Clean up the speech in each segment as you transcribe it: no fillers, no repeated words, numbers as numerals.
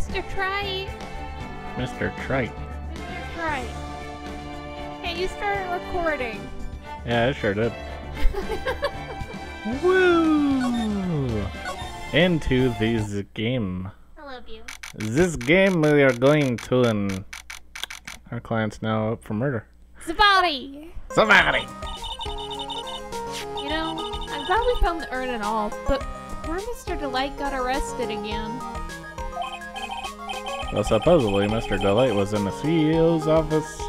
Mr. Trite. Mr. Trite. Mr. Trite. Hey, you started recording. Yeah, I sure did. Woo! Into this game. I love you. This game we are going to, and our client's now up for murder. Somebody! Somebody! You know, I'm glad we found the urn and all, but poor Mr. Delight got arrested again. Well, supposedly Mr. Delight was in the CEO's office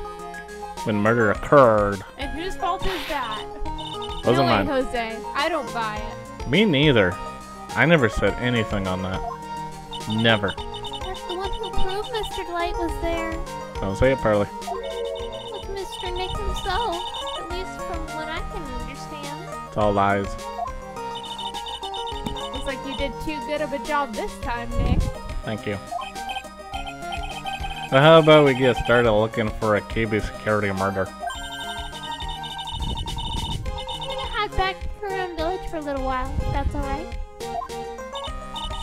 when murder occurred. And whose fault is that? Wasn't no way, mine. Jose. I don't buy it. Me neither. I never said anything on that. Never. That's the one who proved Mr. Delight was there. Don't say it, Parley. With Mr. Nick himself, at least from what I can understand. It's all lies. Looks like you did too good of a job this time, Nick. Thank you. So how about we get started looking for a KB security murder? I'm gonna head back to Korean Village for a little while, if that's alright.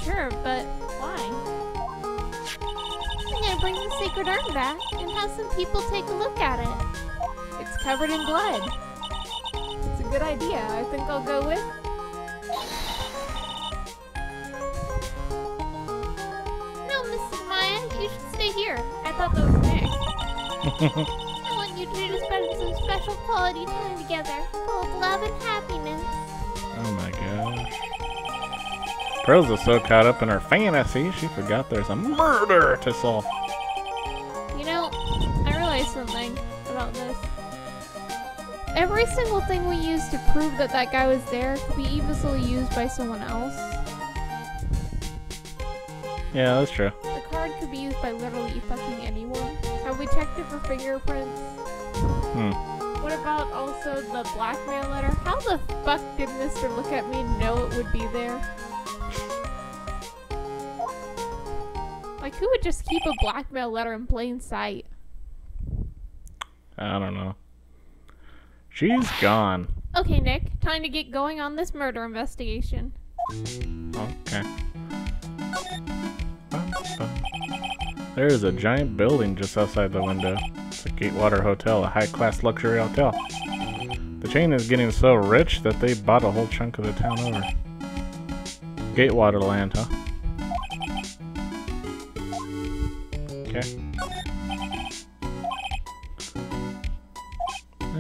Sure, but why? I'm gonna bring the sacred urn back and have some people take a look at it. It's covered in blood. It's a good idea. I think I'll go with. No, Mrs. Maya, you should stay here. I thought that was Nick. I want you two to spend some special quality time together, full of love and happiness. Oh my gosh. Pearls is so caught up in her fantasy, she forgot there's a murder to solve. You know, I realized something about this. Every single thing we used to prove that that guy was there could be easily used by someone else. Yeah, that's true. The card could be used by literally fucking anyone. Have we checked it for fingerprints? What about also the blackmail letter? How the fuck did Mr. Look at Me know it would be there? Like, who would just keep a blackmail letter in plain sight? I don't know. She's gone. Okay, Nick, time to get going on this murder investigation. Okay. There is a giant building just outside the window. It's a Gatewater Hotel, a high-class luxury hotel. The chain is getting so rich that they bought a whole chunk of the town over. Gatewater land, huh? Okay.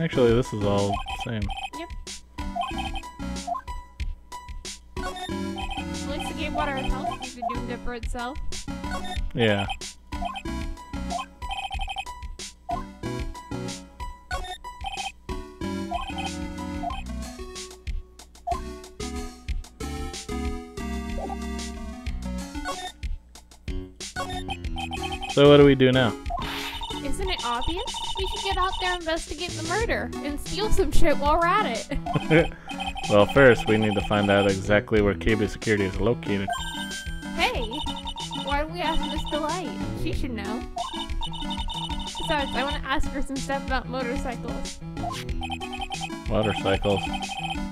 Actually, this is all the same. Yep. At least the Gatewater Hotel seems to be doing good for itself. Yeah. So what do we do now? Isn't it obvious? We should get out there and investigate the murder and steal some shit while we're at it. Well, first we need to find out exactly where KB Security is located. Hey, why don't we ask Miss Delight? She should know. Besides, I want to ask her some stuff about motorcycles. Motorcycles.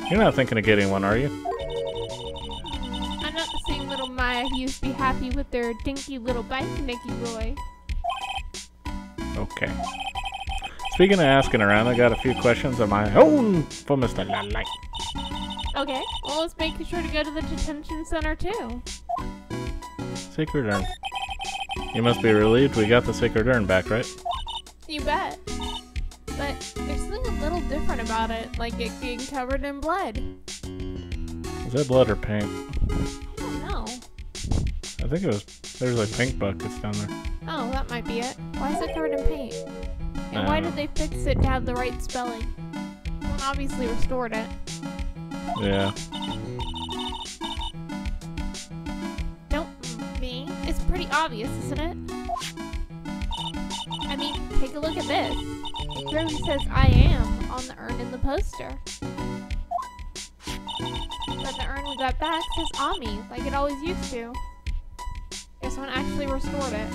You're not thinking of getting one, are you? I'm not the same little Maya who used to be happy with their dinky little bike, Nicky Boy. Okay. Speaking of asking around, I got a few questions of my own for Mr. Light. Okay, well let's make sure to go to the detention center too. Sacred Urn. You must be relieved we got the Sacred Urn back, right? You bet. But there's something a little different about it, like it being covered in blood. Is that blood or paint? I don't know. I think it was... There's like pink buckets down there. Oh, that might be it. Why is it covered in paint? And why did they fix it to have the right spelling? Someone obviously restored it. Yeah. Don't me. It's pretty obvious, isn't it? I mean, take a look at this. It clearly says I am on the urn in the poster. But the urn we got back says Ami, like it always used to. Guess someone actually restored it.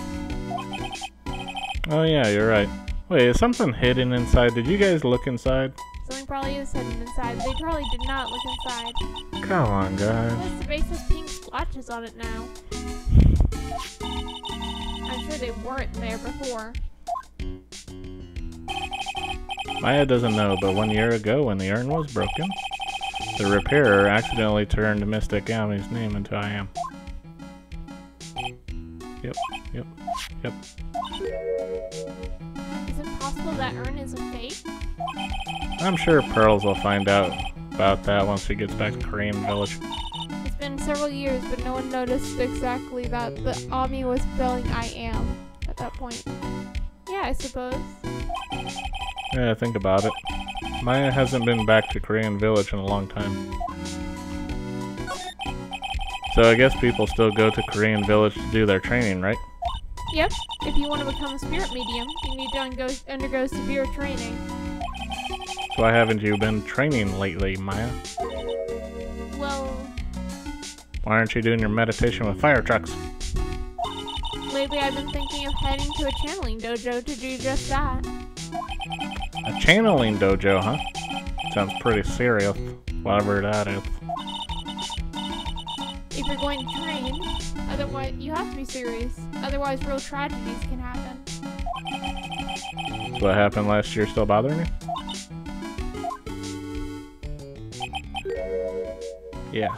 Oh yeah, you're right. Wait, is something hidden inside? Did you guys look inside? Something probably is hidden inside. They probably did not look inside. Come on, guys. Plus the base has pink splotches on it now. they weren't there before. Maya doesn't know, but 1 year ago when the urn was broken, the repairer accidentally turned Mystic Ami's name into I Am. Yep. Is it possible that urn is a fake? I'm sure Pearls will find out about that once she gets back to Korean Village. It's been several years, but no one noticed exactly that the Ami was spelling I am at that point. Yeah, I suppose. Yeah, think about it. Maya hasn't been back to Korean Village in a long time. So I guess people still go to Korean Village to do their training, right? Yep. If you want to become a spirit medium, you need to undergo severe training. So why haven't you been training lately, Maya? Well... Why aren't you doing your meditation with fire trucks? Lately I've been thinking of heading to a channeling dojo to do just that. A channeling dojo, huh? Sounds pretty serious, whatever that is. If you're going to train, otherwise you have to be serious. Otherwise real tragedies can happen. What happened last year still bothering you? Yeah.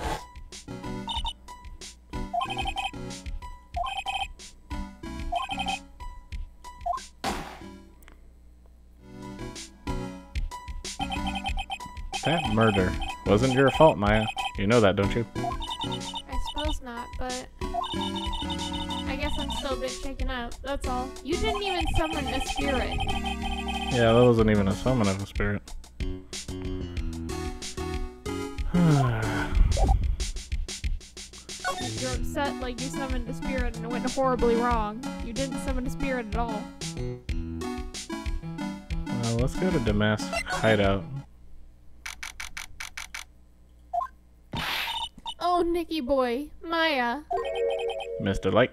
That murder wasn't your fault, Maya. You know that, don't you? I suppose not, but I guess I'm still a bit shaken up, that's all. You didn't even summon a spirit. Yeah, that wasn't even a summon of a spirit. You're upset like you summoned a spirit and it went horribly wrong. You didn't summon a spirit at all. Well, let's go to Damask hideout. Oh, Nicky boy, Maya. Mr. Light.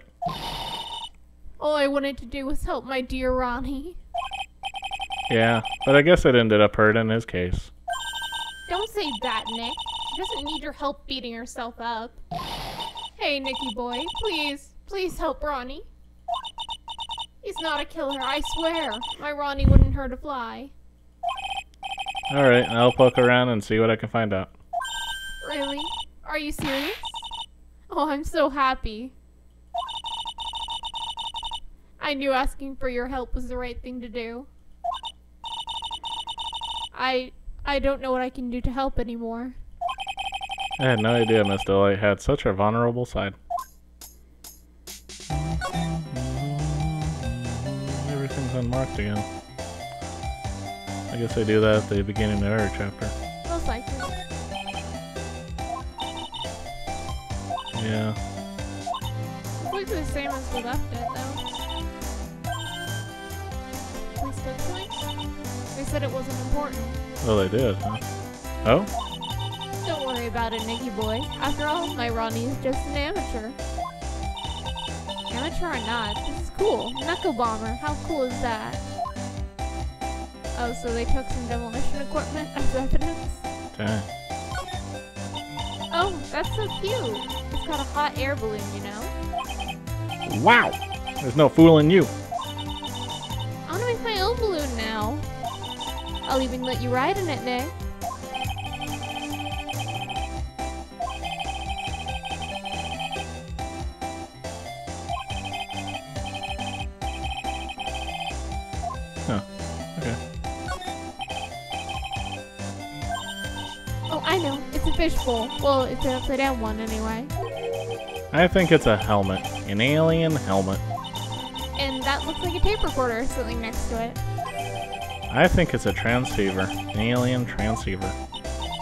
All I wanted to do was help my dear Ronnie. Yeah, but I guess it ended up hurting his case. Don't say that, Nick. She doesn't need your help beating herself up. Hey, Nicky boy, please help Ronnie. He's not a killer, I swear. My Ronnie wouldn't hurt a fly. Alright, I'll poke around and see what I can find out. Really? Are you serious? Oh, I'm so happy. I knew asking for your help was the right thing to do. I don't know what I can do to help anymore. I had no idea Mr. Light had such a vulnerable side. Everything's unmarked again. I guess they do that at the beginning of every chapter. Most likely. Yeah. It looks the same as we left it, though. We still going? They said it wasn't important. Oh, they did, huh? Oh? Don't worry about it, Nicky boy. After all, my Ronnie is just an amateur. Amateur or not, this is cool. Knuckle Bomber, how cool is that? Oh, so they took some demolition equipment as evidence? Dang. Oh, that's so cute. It's got a hot air balloon, you know? Wow! There's no fooling you. I want to make my own balloon now. I'll even let you ride in it, Nick. Huh. Okay. Oh, I know. It's a fishbowl. Well, it's an upside down one anyway. I think it's a helmet. An alien helmet. And that looks like a tape recorder or something next to it. I think it's a transceiver. An alien transceiver.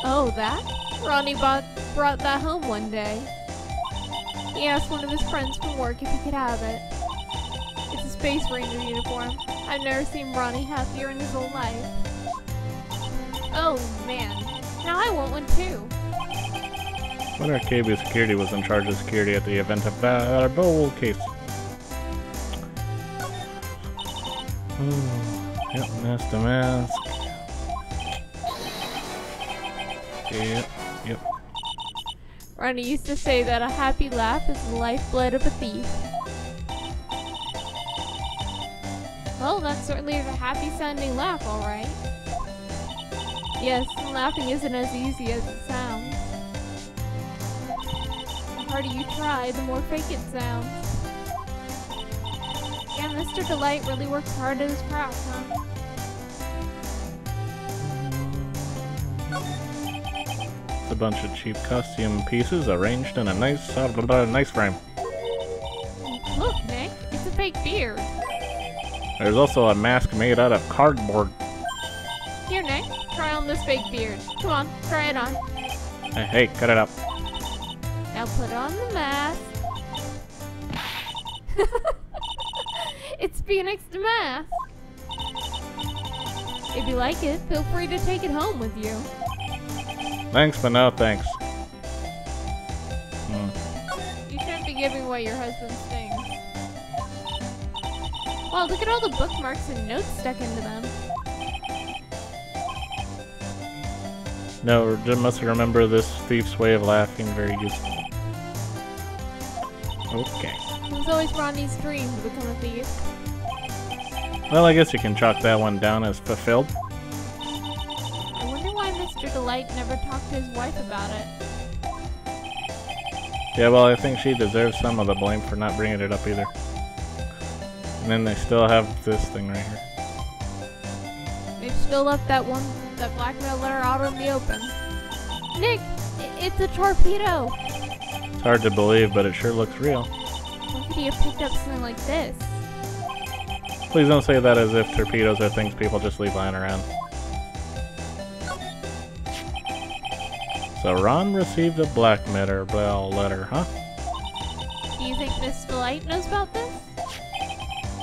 Oh, that? Ronnie brought that home one day. He asked one of his friends from work if he could have it. It's a Space Ranger uniform. I've never seen Ronnie happier in his whole life. Oh, man. Now I want one too. When KB Security was in charge of security at the event of that bowl case. Yep, mask to mask. Yep. Ronnie used to say that a happy laugh is the lifeblood of a thief. Well, that's certainly a happy-sounding laugh, all right. Yes, laughing isn't as easy as it sounds. The harder you try, the more fake it sounds. Yeah, Mr. Delight really works hard at his craft, huh? It's a bunch of cheap costume pieces arranged in a nice frame. Look, Nick, it's a fake beard. There's also a mask made out of cardboard. Here, Nick, try on this fake beard. Come on, try it on. Hey, cut it up. Now put on the mask. It's Phoenix the Mask. If you like it, feel free to take it home with you. Thanks, but no thanks. You shouldn't be giving away your husband's things. Wow, look at all the bookmarks and notes stuck into them. No, just must remember this thief's way of laughing, very useful. Okay. It was always Ronnie's dream to become a thief. Well, I guess you can chalk that one down as fulfilled. I wonder why Mr. Delight never talked to his wife about it. Yeah, well, I think she deserves some of the blame for not bringing it up either. And then they still have this thing right here. They've still left that blackmail letter out in the open. Nick, it's a torpedo! It's hard to believe, but it sure looks real. When could he have picked up something like this? Please don't say that as if torpedoes are things people just leave lying around. So Ron received a blackmail letter, huh? Do you think Miss Delight knows about this?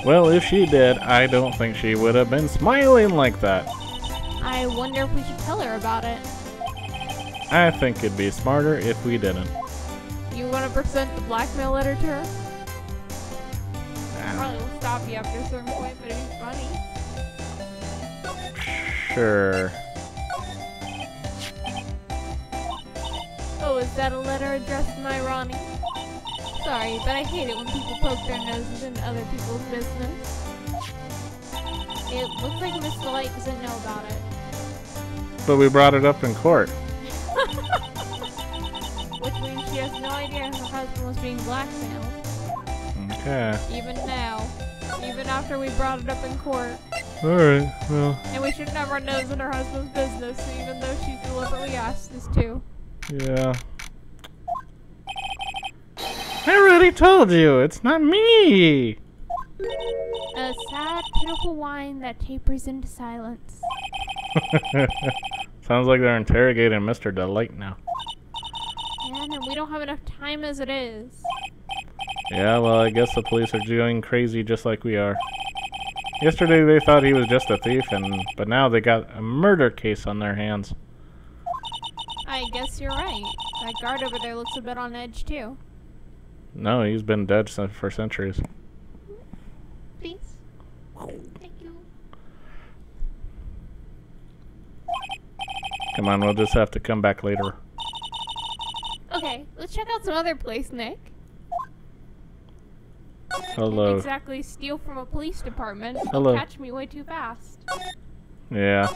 Well, if she did, I don't think she would have been smiling like that. I wonder if we should tell her about it. I think it'd be smarter if we didn't. You want to present the blackmail letter to her? Probably will stop you after a certain point, but it'd be funny. Sure. Oh, is that a letter addressed to my Ronnie? Sorry, but I hate it when people poke their noses into other people's business. It looks like Miss Delight doesn't know about it. But we brought it up in court. Which means she has no idea her husband was being blackmailed. Okay. Even now. Even after we brought it up in court. Alright, well. And we shouldn't have our nose in her husband's business, even though she deliberately asked us to. Yeah. I already told you, it's not me! A sad, pitiful whine that tapers into silence. Sounds like they're interrogating Mr. Delight now. Yeah, and we don't have enough time as it is. Yeah, well, I guess the police are doing crazy just like we are. Yesterday they thought he was just a thief, but now they got a murder case on their hands. I guess you're right. That guard over there looks a bit on edge, too. No, he's been dead for centuries. Please. Thank you. Come on, we'll just have to come back later. Okay, let's check out some other place, Nick. Hello. Can't exactly steal from a police department. Hello. You'll catch me way too fast. Yeah.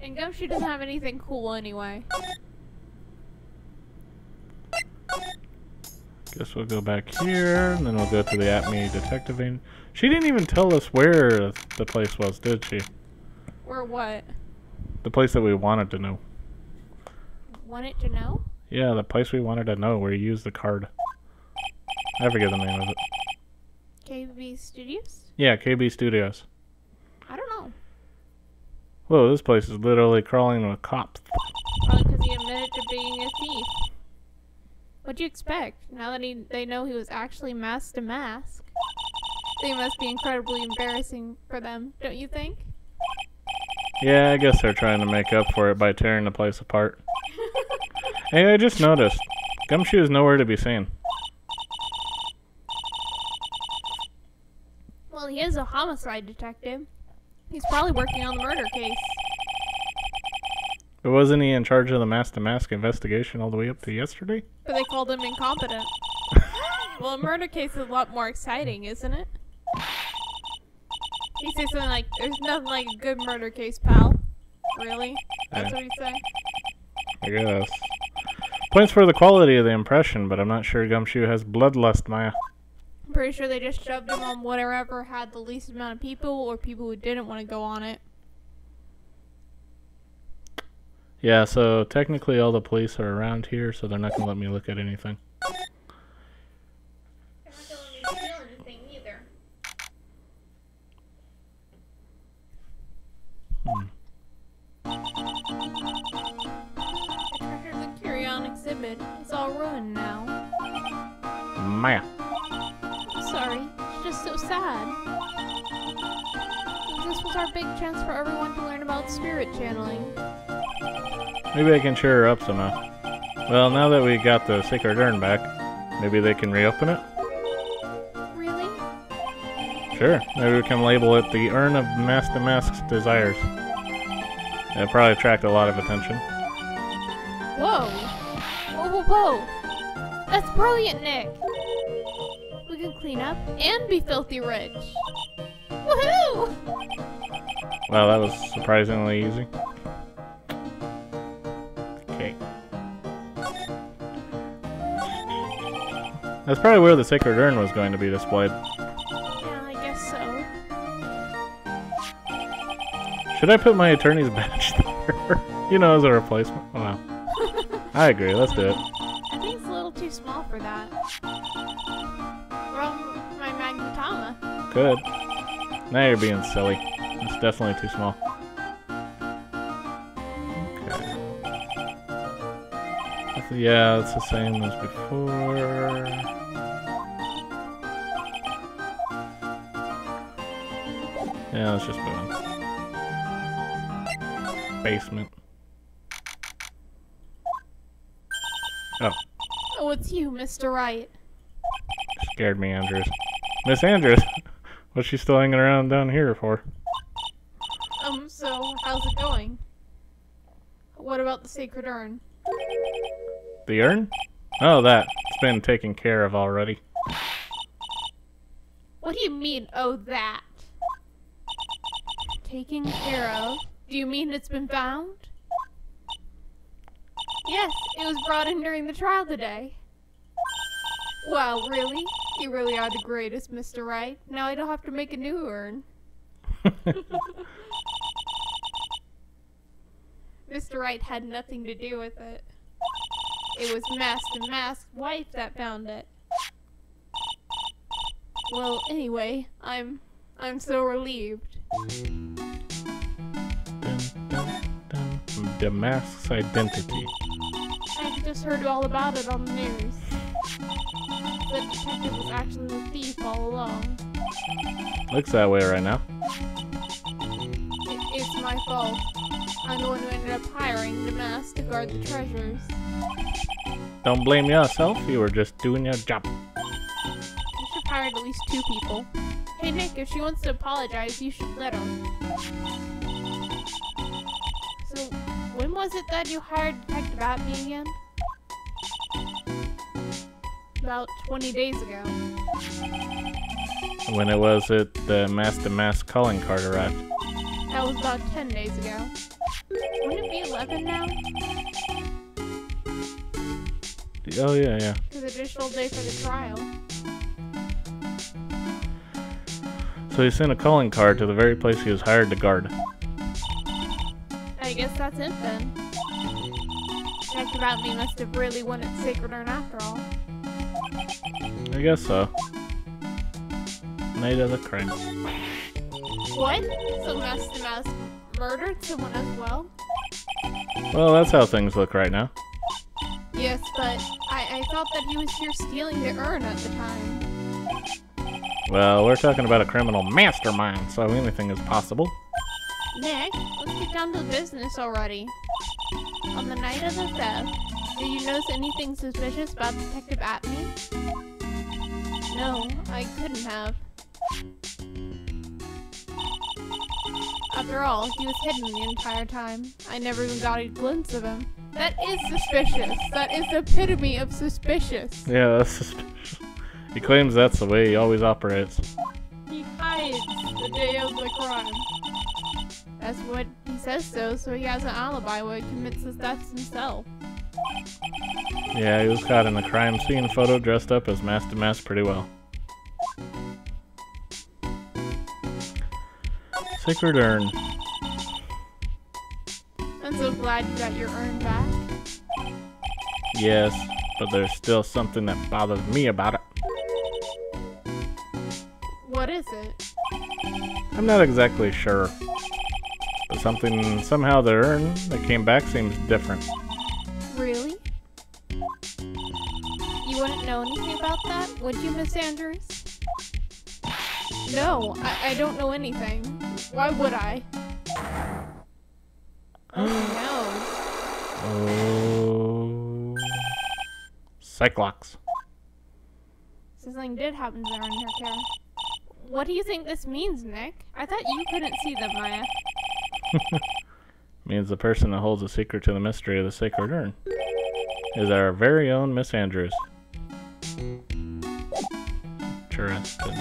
And Gumshoe doesn't have anything cool anyway. Guess we'll go back here, and then we'll go to the Atme Detective Agency. She didn't even tell us where the place was, did she? Or what? The place that we wanted to know. Wanted to know? Yeah, the place we wanted to know where you used the card. I forget the name of it. KB Studios? Yeah, KB Studios. I don't know. Whoa, this place is literally crawling with cops. Probably because he admitted to being a thief. What'd you expect? Now that they know he was actually masked to mask. They must be incredibly embarrassing for them, don't you think? Yeah, I guess they're trying to make up for it by tearing the place apart. Hey, I just noticed. Gumshoe is nowhere to be seen. Well, he is a homicide detective. He's probably working on the murder case. But wasn't he in charge of the mask-to-mask investigation all the way up to yesterday? But they called him incompetent. Well, a murder case is a lot more exciting, isn't it? He says something like, "There's nothing like a good murder case, pal." Really? That's what he say? I guess. Points for the quality of the impression, but I'm not sure Gumshoe has bloodlust, Maya. I'm pretty sure they just shoved him on whatever had the least amount of people, or people who didn't want to go on it. Yeah, so technically all the police are around here, so they're not going to let me look at anything. They're not going to let me steal anything either. The treasures and carry-on exhibit is all ruined now. Maya. I'm sorry, it's just so sad. This was our big chance for everyone to learn about spirit channeling. Maybe I can cheer her up somehow. Well, now that we got the sacred urn back, maybe they can reopen it? Really? Sure. Maybe we can label it the Urn of Master Mask's Desires. It'll probably attract a lot of attention. Whoa! Whoa, whoa, whoa! That's brilliant, Nick! We can clean up and be filthy rich! Woohoo! Wow, that was surprisingly easy. Okay. That's probably where the sacred urn was going to be displayed. Yeah, I guess so. Should I put my attorney's badge there? You know, as a replacement? Oh, wow. I agree, let's do it. I think it's a little too small for that. From my Magnetama. Good. Now you're being silly. It's definitely too small. Okay. Yeah, it's the same as before. Yeah, let's just move on. Basement. Oh. Oh, it's you, Mr. Wright. Scared me, Andrews. Miss Andrews! What's she still hanging around down here for? So, how's it going? What about the sacred urn? The urn? Oh, that. It's been taken care of already. What do you mean, oh, that? Taken care of? Do you mean it's been found? Yes, it was brought in during the trial today. Wow, really? You really are the greatest, Mr. Wright. Now I don't have to make a new urn. Mr. Wright had nothing to do with it. It was Master Mask's wife that found it. Well, anyway, I'm so relieved. The mask's identity. I just heard all about it on the news. The detective was actually the thief all along. Looks that way right now. It's my fault. I'm the one who ended up hiring the mask to guard the treasures. Don't blame yourself, you were just doing your job. You should have hired at least 2 people. Hey Nick, if she wants to apologize, you should let her. So, when was it that you hired Detective Atme again? About 20 days ago. When it was at the Master Mask calling card arrived. That was about 10 days ago. Wouldn't it be 11 now? Oh, yeah, yeah. It's an additional day for the trial. So he sent a calling card to the very place he was hired to guard. I guess that's it then. Detective Atme must have really wanted Sacred Urn after all. I guess so. Night of the crime. What? So Master Mask murdered someone as well? Well, that's how things look right now. Yes, but I thought that he was here stealing the urn at the time. Well, we're talking about a criminal mastermind, so anything is possible. Nick, let's get down to business already. On the night of the theft, did you notice anything suspicious about Detective Atme? No, I couldn't have. After all, he was hidden the entire time. I never even got a glimpse of him. That is suspicious. That is the epitome of suspicious. Yeah, that's suspicious. He claims that's the way he always operates. He hides the day of the crime. That's what he says so he has an alibi when he commits his deaths himself. Yeah, he was caught in the crime scene photo dressed up as Master Mask pretty well. Sacred urn. I'm so glad you got your urn back. Yes, but there's still something that bothers me about it. What is it? I'm not exactly sure. But somehow the urn that came back seems different. Really? You wouldn't know anything about that, would you, Miss Andrews? No, I don't know anything. Why would I? Oh Oh. Cyclops. Something did happen to her in her care. What do you think this means, Nick? I thought you couldn't see them, Maya. Means the person that holds the secret to the mystery of the sacred urn is our very own Miss Andrews. Interesting.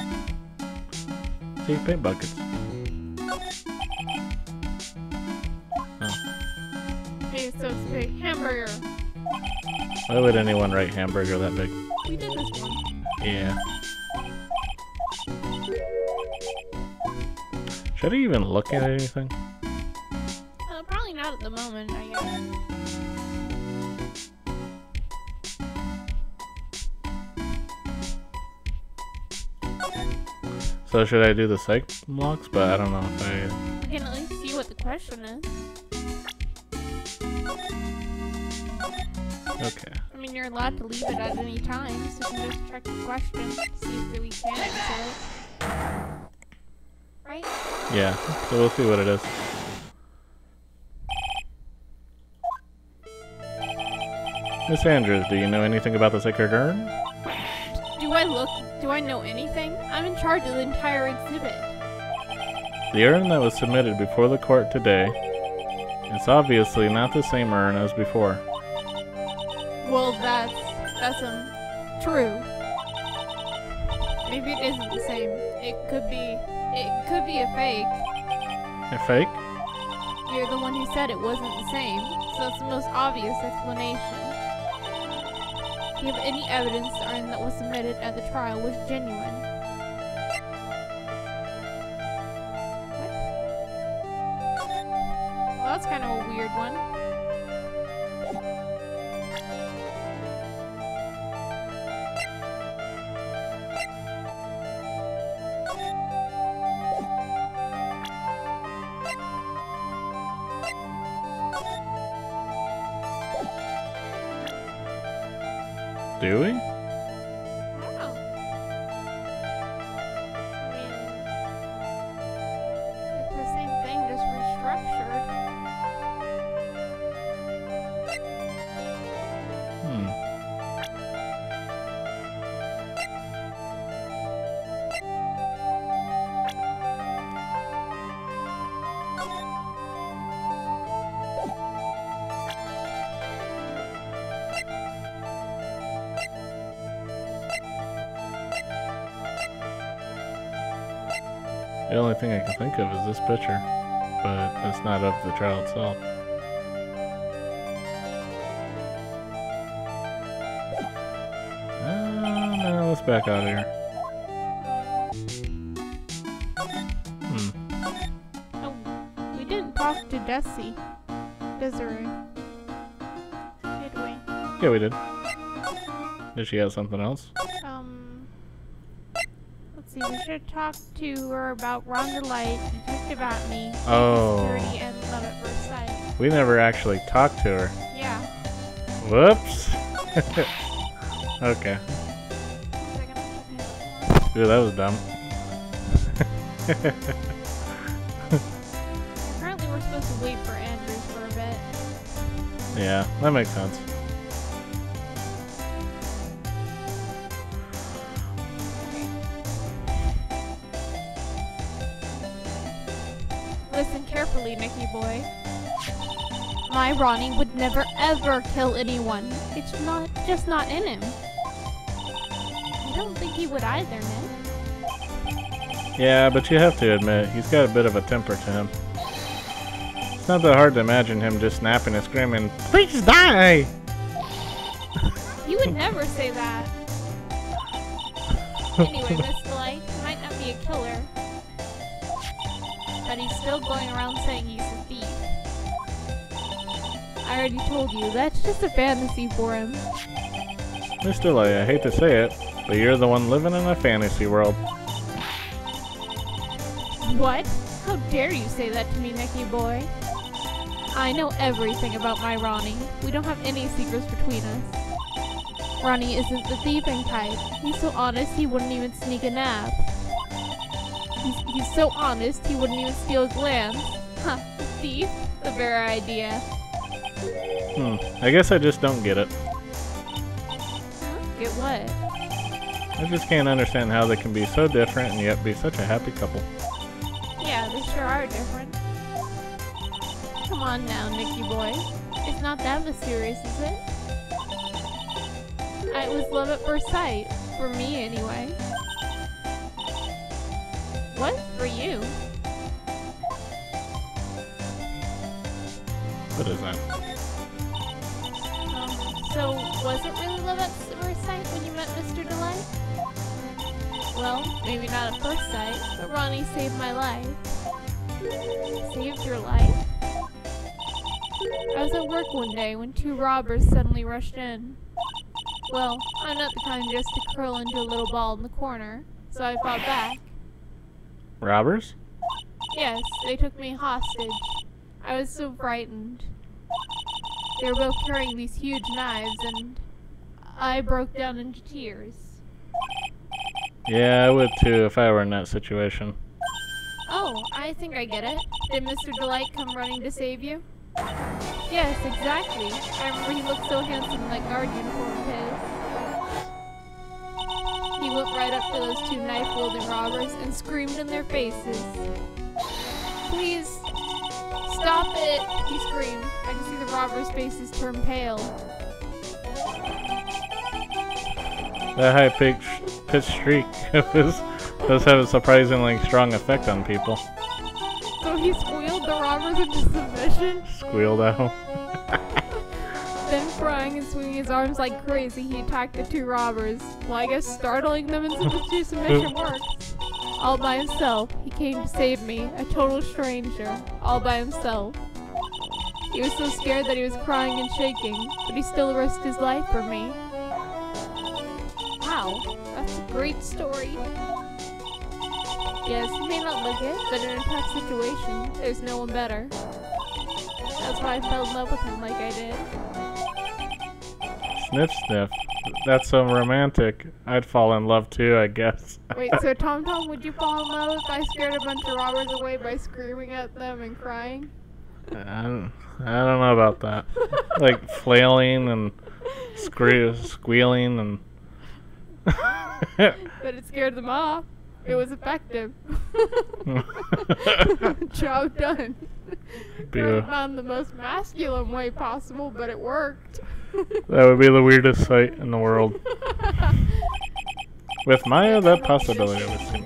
See, paint buckets. Oh. Okay, so it's big hamburger. Why would anyone write hamburger that big? We did this one. Yeah. Should I even look at anything? Probably not at the moment, I guess. So should I do the psych blocks? But I don't know if I... I can at least see what the question is. Okay. I mean, you're allowed to leave it at any time, so you can just check the question, see if we can answer it. Right? Yeah, so we'll see what it is. Miss Andrews, do you know anything about the sacred urn? Do I know anything? I'm in charge of the entire exhibit. The urn that was submitted before the court today is obviously not the same urn as before. Well, that's true. Maybe it isn't the same. It could be a fake. A fake? You're the one who said it wasn't the same, so it's the most obvious explanation. Do you have any evidence the urn that was submitted at the trial was genuine? What? Well, that's kind of a weird one. Do we? I don't know. I mean, it's the same thing, just restructured. The only thing I can think of is this picture, but it's not of the trial itself. No, let's back out of here. Oh, we didn't talk to Desiree. Did we? Yeah, we did. Did she have something else? Let's see, we should talk to her about Rhonda Light, Detective Atney, Oh. Security, and Love at First Sight. We never actually talked to her. Yeah. Whoops. Okay. Dude, that was dumb. Apparently we're supposed to wait for Andrews for a bit. Yeah, that makes sense. Listen carefully, Mickey boy. My Ronnie would never ever kill anyone. It's just not in him. He don't think he would either, Nick. Yeah, but you have to admit, he's got a bit of a temper to him. It's not that hard to imagine him just snapping and screaming, "Please die!" You would never say that. Anyway, Miss Delight, he might not be a killer, but he's still going around saying he's a thief. I already told you, that's just a fantasy for him. Miss Delight, I hate to say it, but you're the one living in a fantasy world. What? How dare you say that to me, Nicky boy? I know everything about my Ronnie. We don't have any secrets between us. Ronnie isn't the thieving type. He's so honest he wouldn't even sneak a nap. He's so honest he wouldn't even steal a glance. Huh, a thief? The very idea. I guess I just don't get it. Huh? Get what? I just can't understand how they can be so different and yet be such a happy couple. Yeah, they sure are different. Come on now, Nicky boy. It's not that mysterious, is it? It was love at first sight. For me, anyway. What? For you? What is that? So, was it really love at first sight when you met Mr. Delight? Well, maybe not at first sight, but Ronnie saved my life. Saved your life? I was at work one day when 2 robbers suddenly rushed in. Well, I'm not the kind just to curl into a little ball in the corner, so I fought back. Robbers? Yes, they took me hostage. I was so frightened. They were both carrying these huge knives, and I broke down into tears. Yeah, I would too if I were in that situation. Oh, I think I get it. Did Mr. Delight come running to save you? Yes, exactly. I remember he looked so handsome in that guard uniform of his. He went right up to those 2 knife-wielding robbers and screamed in their faces. Please, stop it, he screamed. I could see the robbers' faces turn pale. That high-pitched shriek of his does have a surprisingly strong effect on people. So he squealed the robbers into submission? Squealed out. Then crying and swinging his arms like crazy, he attacked the 2 robbers. Well, I guess startling them into submission works. All by himself, he came to save me, a total stranger, all by himself. He was so scared that he was crying and shaking, but he still risked his life for me. Wow, that's a great story. Yes, you may not look it, but in a tough situation, there's no one better. That's why I fell in love with him like I did. Sniff, sniff. That's so romantic. I'd fall in love too, I guess. Wait, so Tom Tom, would you fall in love if I scared a bunch of robbers away by screaming at them and crying? I don't know about that. Like flailing and squealing and... But it scared them off. It was effective. Job done. I found the most masculine way possible, but it worked. That would be the weirdest sight in the world. With Maya, that possibility would seem.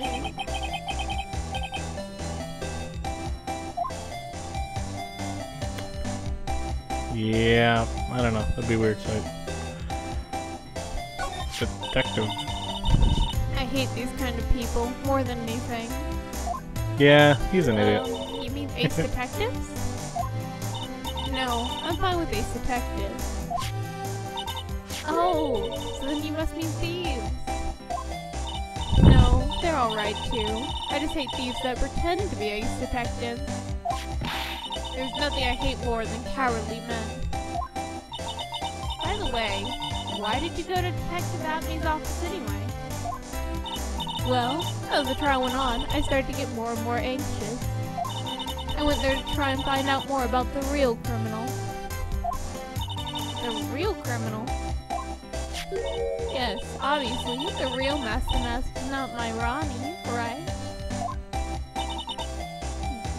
Yeah, I don't know. That'd be a weird sight. Detective. I hate these kind of people more than anything. Yeah, he's an idiot. You mean Ace Detectives? No, I'm fine with Ace Detectives. Oh, so then you must mean thieves. No, they're alright too. I just hate thieves that pretend to be Ace Detectives. There's nothing I hate more than cowardly men. By the way, why did you go to Detective Abney's office anyway? Well, as the trial went on, I started to get more and more anxious. I went there to try and find out more about the real criminal. The real criminal? Yes, obviously, the real Master is not my Ronnie, right?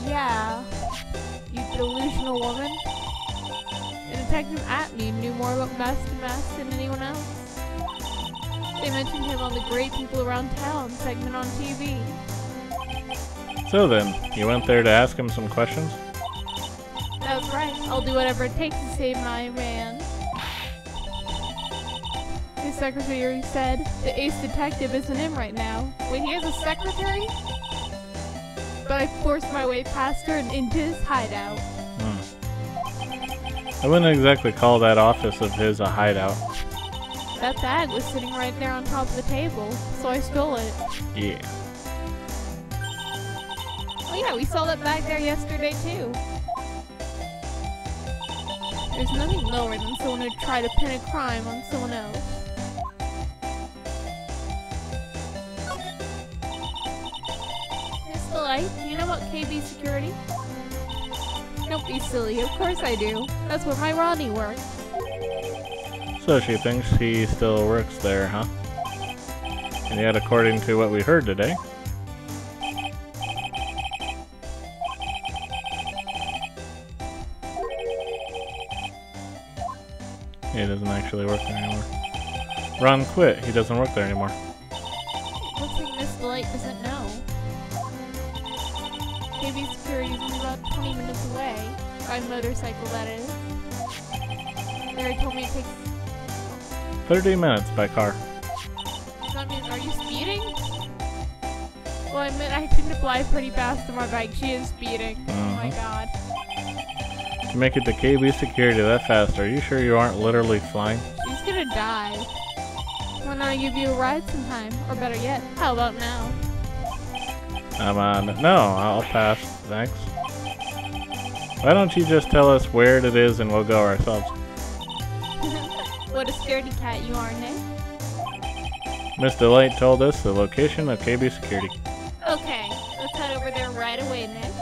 Yeah, you delusional woman. The Detective Atney knew more about Master than anyone else. They They mentioned him on the Great People Around Town segment on TV. So then, you went there to ask him some questions? That's right. I'll do whatever it takes to save my man. His secretary said the ace detective isn't in right now. Wait, he has a secretary? But I forced my way past her and into his hideout. I wouldn't exactly call that office of his a hideout. That bag was sitting right there on top of the table, so I stole it. Yeah. Oh yeah, we saw that bag there yesterday too. There's nothing lower than someone who'd try to pin a crime on someone else. Miss Delight, do you know about KB Security? Don't be silly, of course I do. That's where my Rodney works. So she thinks he still works there, huh? And yet, according to what we heard today, he doesn't actually work there anymore. Ron quit. He doesn't work there anymore. Looks like Miss Delight doesn't know. KB Security is only about 20 minutes away. By motorcycle, that is. Larry told me it takes... 30 minutes by car. That means, are you speeding? Well, I meant I tend to fly pretty fast on my bike. She is speeding. Oh my god. To make it to KB Security that fast, are you sure you aren't literally flying? She's gonna die. Why not give you a ride sometime? Or better yet, how about now? No, I'll pass, thanks. Why don't you just tell us where it is and we'll go ourselves? What a scaredy cat you are, Nick. Miss Delight told us the location of KB Security. Okay, let's head over there right away, Nick.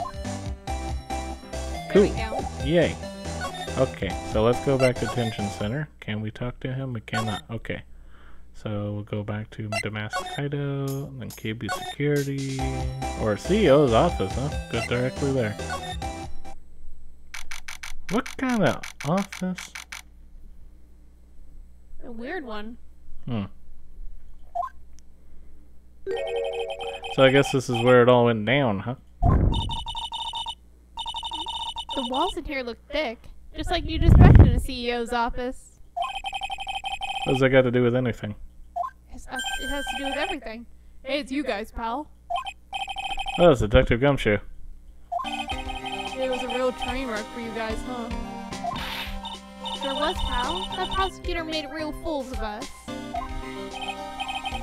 Cool. There we go. Yay. Okay, so let's go back to Detention Center. Can we talk to him? We cannot. Okay. So we'll go back to Damask Hideout, then KB Security, or CEO's office, huh? Go directly there. What kind of office? A weird one. So I guess this is where it all went down, huh? The walls in here look thick, just like you'd expect in a CEO's office. What does that got to do with anything? It has to do with everything. Hey, it's you guys, pal. Oh, it's Detective Gumshoe. It was a real train wreck for you guys, huh? Sure was, pal. That prosecutor made real fools of us.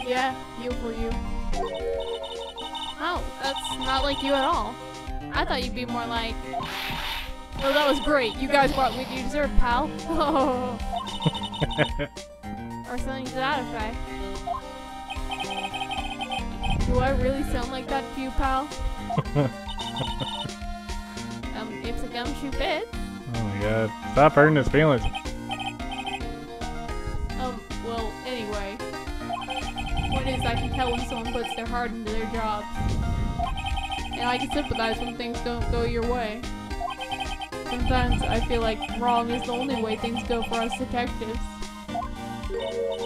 Yeah, you for you. Oh, that's not like you at all. I thought you'd be more like... Oh, that was great. You guys brought what you deserve, pal. Oh. Or something to that effect. Do I really sound like that to you, pal? If the gumshoe fits. Oh my god. Stop hurting his feelings. Well, anyway. Point is, I can tell when someone puts their heart into their jobs. And I can sympathize when things don't go your way. Sometimes I feel like wrong is the only way things go for us detectives.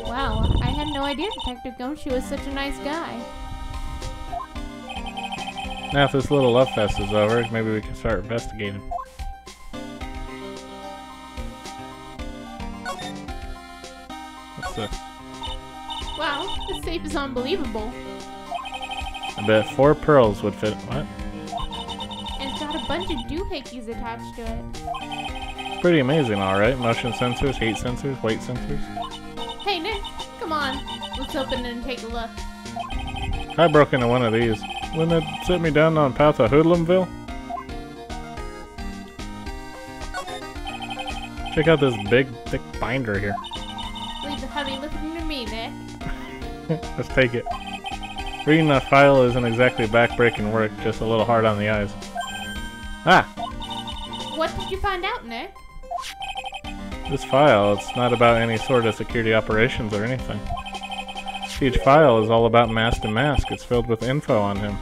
Wow, I had no idea Detective Gumshoe was such a nice guy. Now if this little love fest is over, maybe we can start investigating. What's this? Wow, this safe is unbelievable. I bet 4 pearls would fit. What? And it's got a bunch of doohickeys attached to it. Pretty amazing, alright. Motion sensors, heat sensors, weight sensors. Hey Nick, come on. Let's open it and take a look. If I broke into one of these, wouldn't it set me down on path of Hoodlumville? Check out this big, thick binder here. Leave the heavy lifting to me, Nick. Let's take it. Reading a file isn't exactly back-breaking work, just a little hard on the eyes. Ah! What did you find out, Nick? This file, it's not about any sort of security operations or anything. Each file is all about Mask to Mask. It's filled with info on him.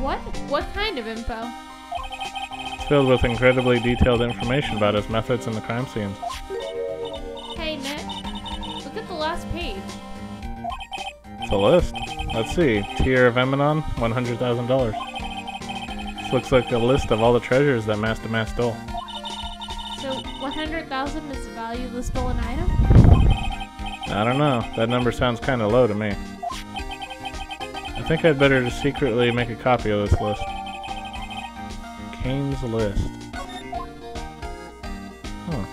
What? What kind of info? It's filled with incredibly detailed information about his methods in the crime scenes. Hey, Nick. Look at the last page? It's a list. Let's see. Tier of Eminon, $100,000. This looks like a list of all the treasures that Master Mass stole. So 100,000 is the value of the stolen item? I don't know. That number sounds kind of low to me. I think I'd better just secretly make a copy of this list. Kane's list. Huh.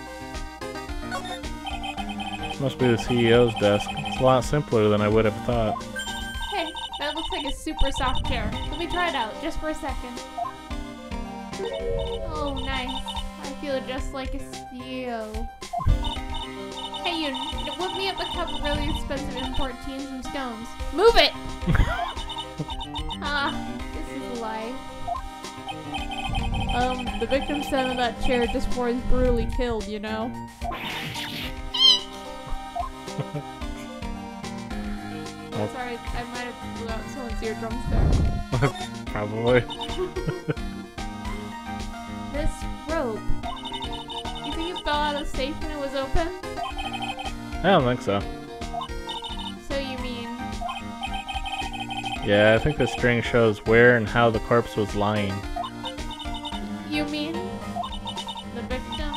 This must be the CEO's desk. It's a lot simpler than I would have thought. Hey, that looks like a super soft chair. Let me try it out, just for a second. Oh, nice. I feel just like a CEO. Hey, you, whip me up a cup of really expensive import tea and some scones. Move it! This is life. The victim sat in that chair just before he's brutally killed, you know? Sorry, I might have blew out someone's eardrums there. Probably. This rope. You think it fell out of the safe when it was open? I don't think so. So you mean... Yeah, I think the string shows where and how the corpse was lying. You mean... the victim?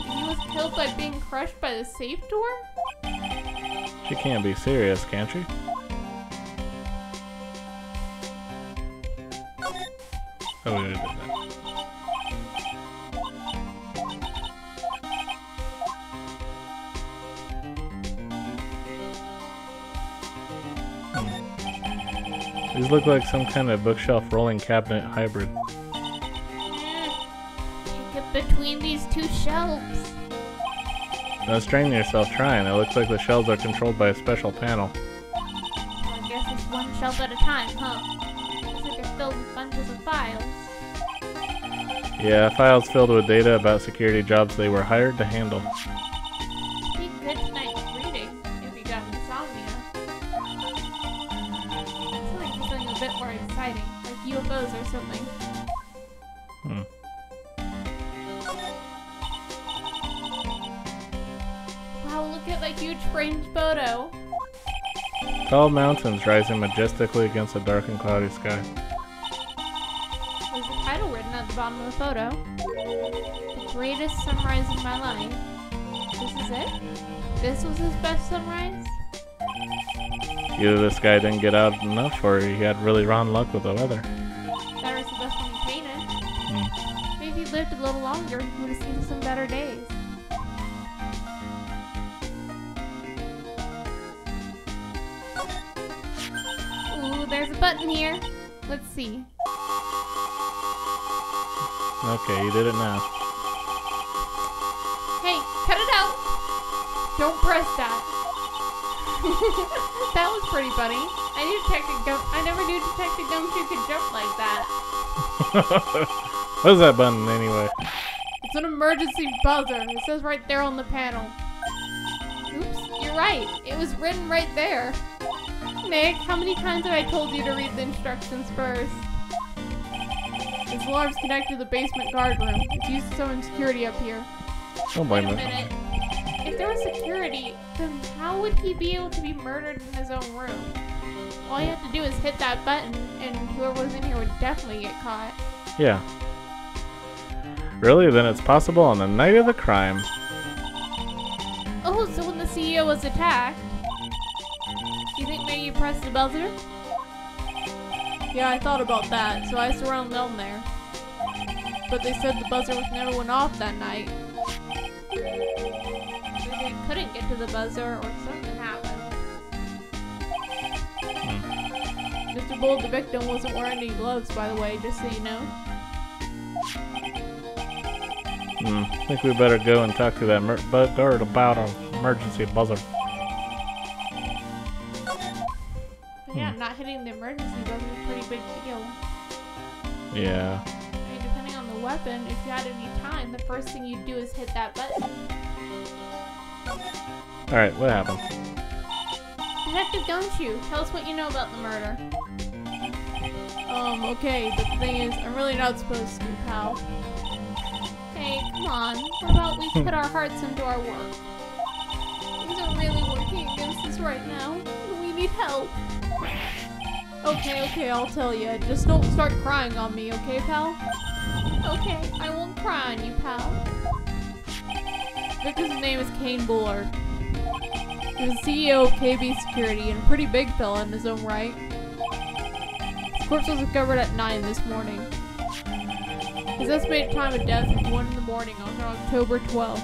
He was killed by being crushed by the safe door? She can't be serious, can she? Oh, we did that. These look like some kind of bookshelf rolling cabinet hybrid. Pick up between these two shelves. Don't strain yourself trying. It looks like the shelves are controlled by a special panel. Well, I guess it's one shelf at a time, huh? Looks like they're filled with bunches of files. Yeah, files filled with data about security jobs they were hired to handle. Be good tonight's reading, if you got insomnia. It's like something a bit more exciting, like UFOs or something. Wow, look at that huge framed photo. Tall mountains rising majestically against a dark and cloudy sky. There's a title written at the bottom of the photo. The greatest sunrise in my life. This is it? This was his best sunrise? Either this guy didn't get out enough or he had really rotten luck with the weather. That was the best one he painted. Maybe if he lived a little longer, he would have seen some better days. Ooh, there's a button here. Let's see. Okay, you did it now. Hey, cut it out! Don't press that. That was pretty funny. I never knew Detective Gumshoe could jump like that. What is that button anyway? It's an emergency buzzer. It says right there on the panel. Oops, you're right. It was written right there. Nick, how many times have I told you to read the instructions first? This alarm's connected to the basement guard room. It's used to summon security up here. Oh, Wait a minute. If there was security, then how would he be able to be murdered in his own room? All you have to do is hit that button, and whoever was in here would definitely get caught. Yeah. Really? Then it's possible on the night of the crime. Oh, so when the CEO was attacked, you think maybe you pressed the buzzer? Yeah, I thought about that, so I surrounded them there. But they said the buzzer was never went off that night. They couldn't get to the buzzer, or something happened. Mr. Bull, the victim, wasn't wearing any gloves, by the way, just so you know. I think we better go and talk to that guard about an emergency buzzer. Yeah, not hitting the emergency buzzer is a pretty big deal. Yeah. I mean, depending on the weapon, if you had any time, the first thing you'd do is hit that button. Alright, what happened? Detective Gumshoe, tell us what you know about the murder. Okay, but the thing is, I'm really not supposed to, pal. Hey, come on. What about we put our hearts into our work? Things are really working against right now. We need help. Okay, I'll tell you. Just don't start crying on me, okay, pal? Okay, I won't cry on you, pal. Victor's name is Kane Bullard. He was CEO of KB Security and a pretty big fella in his own right. His corpse was discovered at 9 this morning. His estimated time of death was 1 in the morning on October 12th.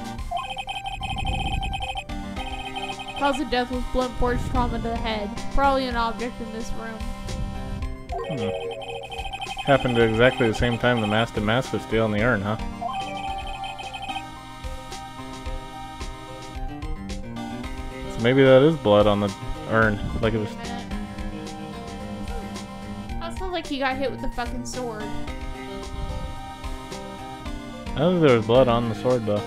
Cause of death was blunt force trauma to the head. Probably an object in this room. Happened at exactly the same time the masked mask was still in the urn, huh? So maybe that is blood on the urn, like it was. That sounds like he got hit with a fucking sword. I don't think there was blood on the sword though.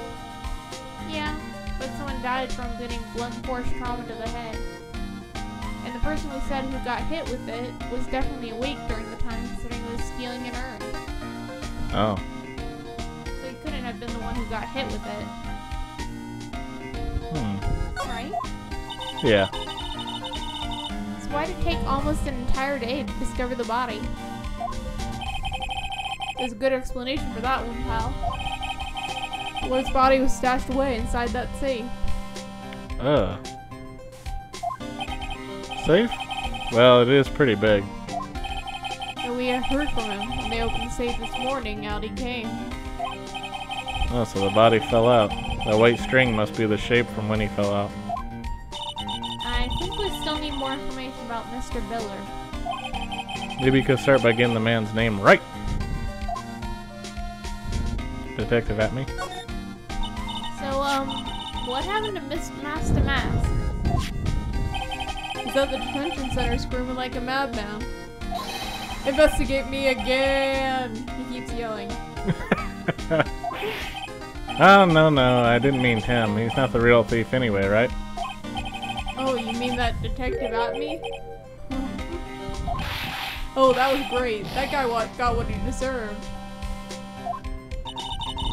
Yeah, but someone died from getting blunt force trauma to the head. And the person we said who got hit with it was definitely awake during the time, considering he was stealing an urn. Oh. So he couldn't have been the one who got hit with it. Right? Yeah. So why did it take almost an entire day to discover the body? There's a good explanation for that one, pal. Lloyd's body was stashed away inside that safe. Safe? Well, it is pretty big. And we had heard from him. When they opened the safe this morning, out he came. Oh, so the body fell out. That white string must be the shape from when he fell out. I think we still need more information about Mr. Biller. Maybe you could start by getting the man's name right. Detective at me. So, what happened to Miss Master Mask? He's at the detention center screaming like a madman. Investigate me again! He keeps yelling. Oh, no, I didn't mean him. He's not the real thief anyway, right? Oh, you mean that detective at me? Oh, that was great. That guy got what he deserved.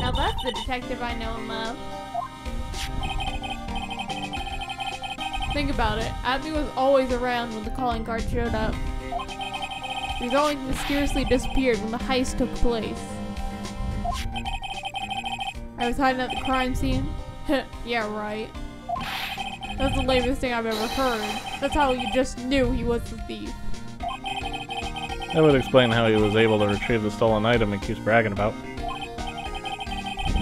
Now that's the detective I know and love. Think about it. Abby was always around when the calling card showed up. He was always mysteriously disappeared when the heist took place. I was hiding at the crime scene? Yeah, right. That's the lamest thing I've ever heard. That's how you just knew he was the thief. That would explain how he was able to retrieve the stolen item he keeps bragging about.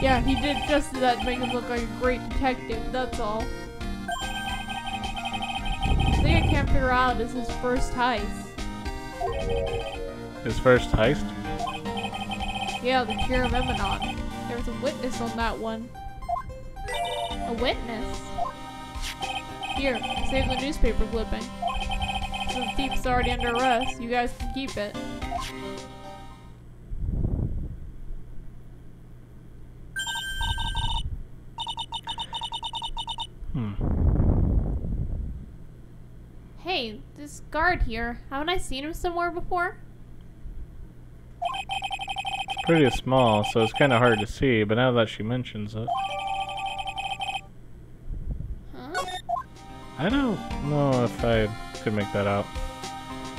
Yeah, he did just that to make him look like a great detective, that's all. The thing I can't figure out is his first heist. His first heist? Yeah, the Cure of Eminon. There was a witness on that one. A witness? Here, save the newspaper clipping. Since the thief's already under arrest, you guys can keep it. Hey, this guard here, haven't I seen him somewhere before? It's pretty small, so it's kind of hard to see, but now that she mentions it. Huh? I don't know if I could make that out.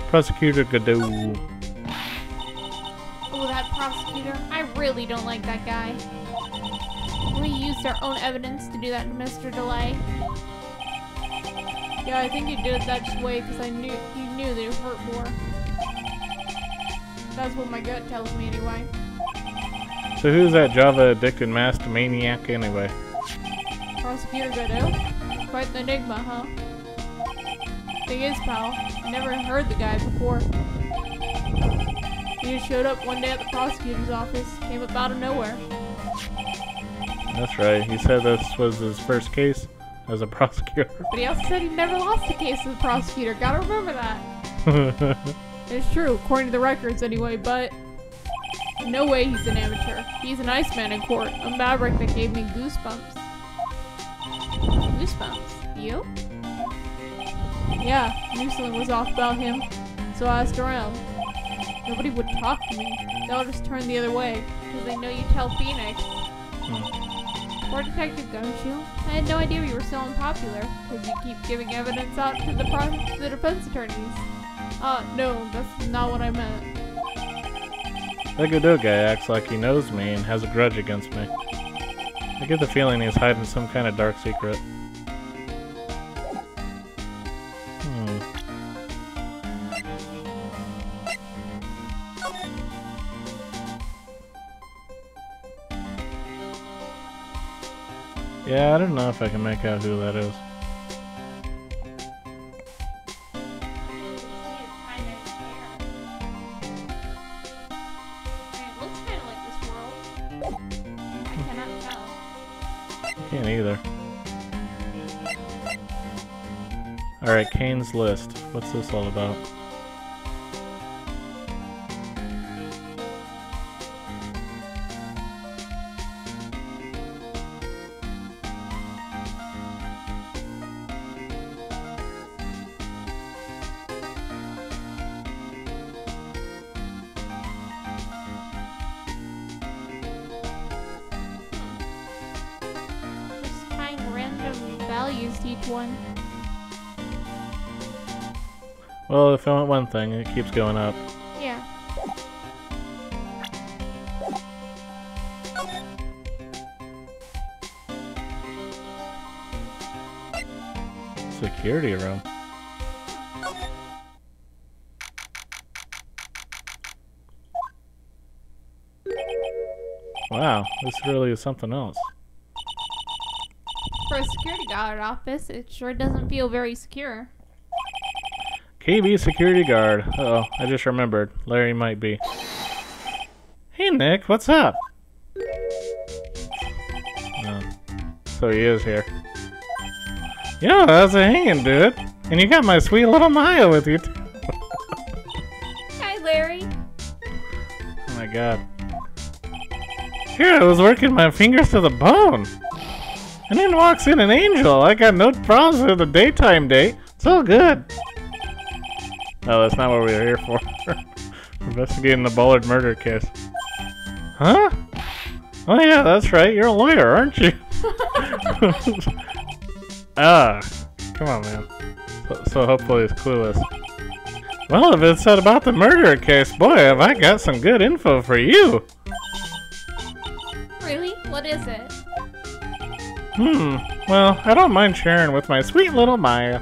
Prosecutor Godot. Oh, that prosecutor. I really don't like that guy. We used our own evidence to do that to Mr. Delay. Yeah, I think he did it that way because he knew that it would hurt more. That's what my gut tells me anyway. So who's that Java-addicted masked maniac anyway? Prosecutor Godot? Quite the enigma, huh? Thing is, pal, I never heard the guy before. He just showed up one day at the prosecutor's office, came up out of nowhere. That's right, he said this was his first case as a prosecutor. But he also said he never lost a case as a prosecutor, gotta remember that. It's true, according to the records anyway, but no way he's an amateur. He's an Iceman in court, a maverick that gave me goosebumps. Goosebumps? You? Yeah, I knew something was off about him, so I asked around. Nobody would talk to me. They all just turn the other way, because they know you tell Phoenix. Or Detective Gumshoe. I had no idea you were so unpopular, because you keep giving evidence out to the defense attorneys. No, that's not what I meant. The Godot guy acts like he knows me and has a grudge against me. I get the feeling he's hiding some kind of dark secret. Yeah, I don't know if I can make out who that is. It looks kind of like this world. I cannot tell. I can't either. Alright, Kane's list. What's this all about? Values to each one. Well, if I want one thing, it keeps going up. Yeah. Security room. Wow, this really is something else. For a security guard office, it sure doesn't feel very secure. KB security guard. Uh-oh, I just remembered. Larry might be. Hey Nick, what's up? Oh, so he is here. Yo, how's it hanging, dude? And you got my sweet little Maya with you too. Hi, Larry. Oh my god. Here, I was working my fingers to the bone. And then walks in an angel. I got no problems with the daytime date. It's all good. No, that's not what we were here for. Investigating the Bullard murder case. Huh? Oh yeah, that's right. You're a lawyer, aren't you? Ah, come on, man. So hopefully it's clueless. Well, if it's about the murder case, boy, have I got some good info for you. Really? What is it? Well, I don't mind sharing with my sweet little Maya.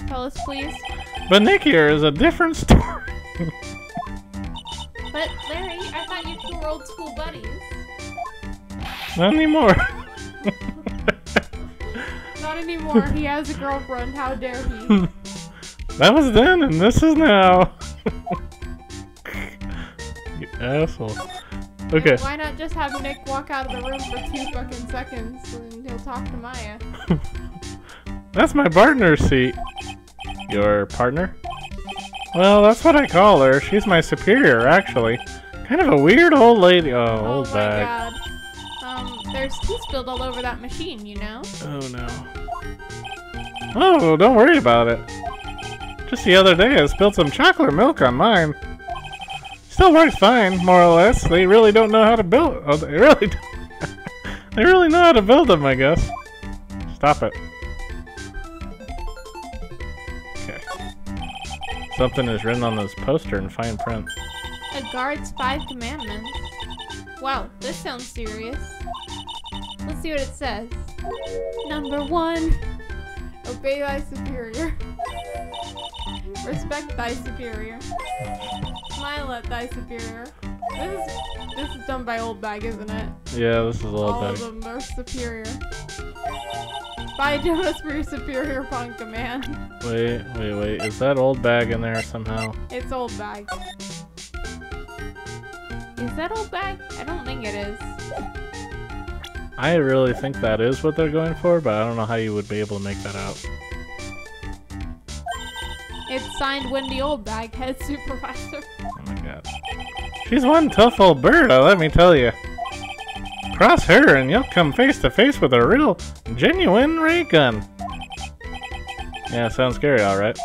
Tell us, please. But Nick here is a different story. But, Larry, I thought you two were old school buddies. Not anymore. Not anymore. He has a girlfriend. How dare he? That was then, and this is now. You asshole. Okay. Why not just have Nick walk out of the room for 2 fucking seconds and he'll talk to Maya? That's my partner's seat. Your partner? Well, that's what I call her. She's my superior, actually. Kind of a weird old lady. Oh, old bag. God. There's tea spilled all over that machine, you know? Oh, no. Oh, don't worry about it. Just the other day, I spilled some chocolate milk on mine. Still works fine, more or less. They really don't know how to build. Oh, they really don't. They really know how to build them, I guess. Stop it. Okay. Something is written on this poster in fine print. A guard's 5 commandments. Wow, this sounds serious. Let's see what it says. Number 1. Obey thy superior. Respect thy superior. Smile at thy superior. This is done by Old Bag, isn't it? Yeah, this is Old Bag. All of them are superior. Buy donuts for your superior upon command. Wait. Is that Old Bag in there somehow? It's Old Bag. Is that Old Bag? I don't think it is. I really think that is what they're going for, but I don't know how you would be able to make that out. It's signed Wendy Old Bag, head supervisor. Oh my god. She's one tough old bird, let me tell you. Cross her and you'll come face to face with a real, genuine ray gun. Yeah, sounds scary, alright.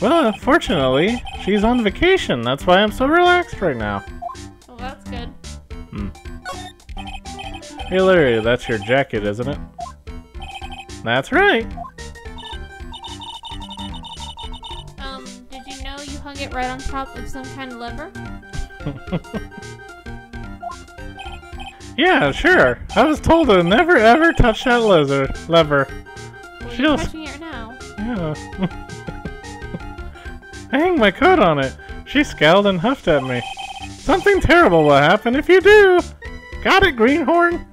Well, unfortunately, she's on vacation. That's why I'm so relaxed right now. Well, that's good. Hey Larry, that's your jacket, isn't it? That's right. Did you know you hung it right on top of some kind of lever? Yeah, sure. I was told to never ever touch that lever. Well, you're touching it now. Yeah. I hang my coat on it. She scowled and huffed at me. Something terrible will happen if you do. Got it, greenhorn?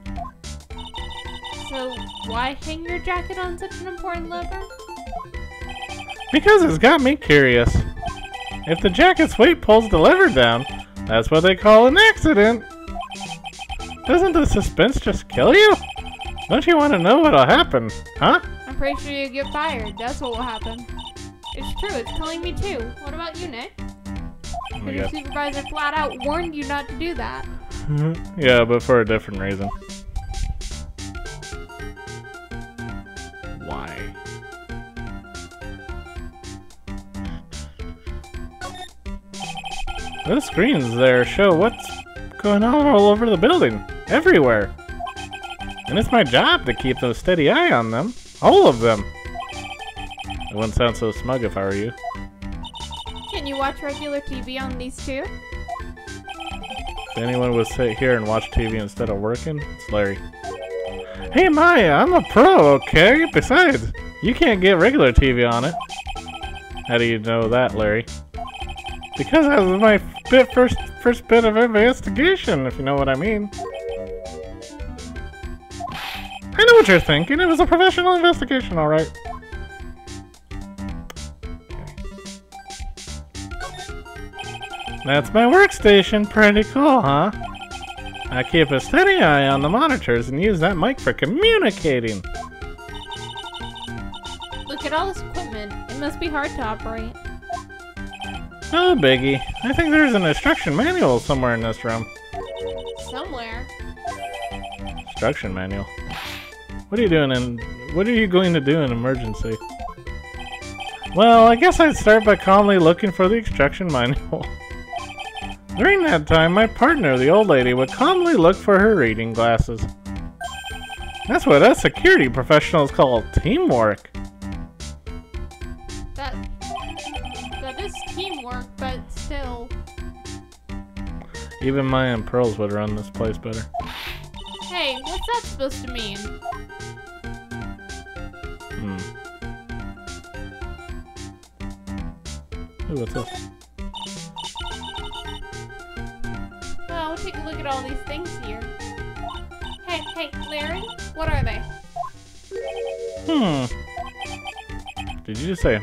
So, why hang your jacket on such an important lever? Because it's got me curious. If the jacket's weight pulls the lever down, that's what they call an accident. Doesn't the suspense just kill you? Don't you want to know what'll happen, huh? I'm pretty sure you get fired. That's what will happen. It's true, it's killing me too. What about you, Nick? Because your supervisor flat out warned you not to do that. Yeah, but for a different reason. Why? Those screens there show what's going on all over the building. Everywhere. And it's my job to keep a steady eye on them. All of them. I wouldn't sound so smug if I were you. Can you watch regular TV on these too? If anyone would sit here and watch TV instead of working, it's Larry. Hey Maya, I'm a pro, okay? Besides, you can't get regular TV on it. How do you know that, Larry? Because that was my first bit of investigation, if you know what I mean. I know what you're thinking. It was a professional investigation, alright. That's my workstation. Pretty cool, huh? I keep a steady eye on the monitors and use that mic for communicating. Look at all this equipment. It must be hard to operate. No biggie. I think there's an instruction manual somewhere in this room. Somewhere? Instruction manual? What are you doing what are you going to do in emergency? Well, I guess I'd start by calmly looking for the instruction manual. During that time, my partner, the old lady, would calmly look for her reading glasses. That's what us security professionals call teamwork. That is teamwork, but still. Even Maya and Pearls would run this place better. Hey, what's that supposed to mean? Ooh, what's this? Well, take a look at all these things here. Hey, Larry, what are they? Did you just say,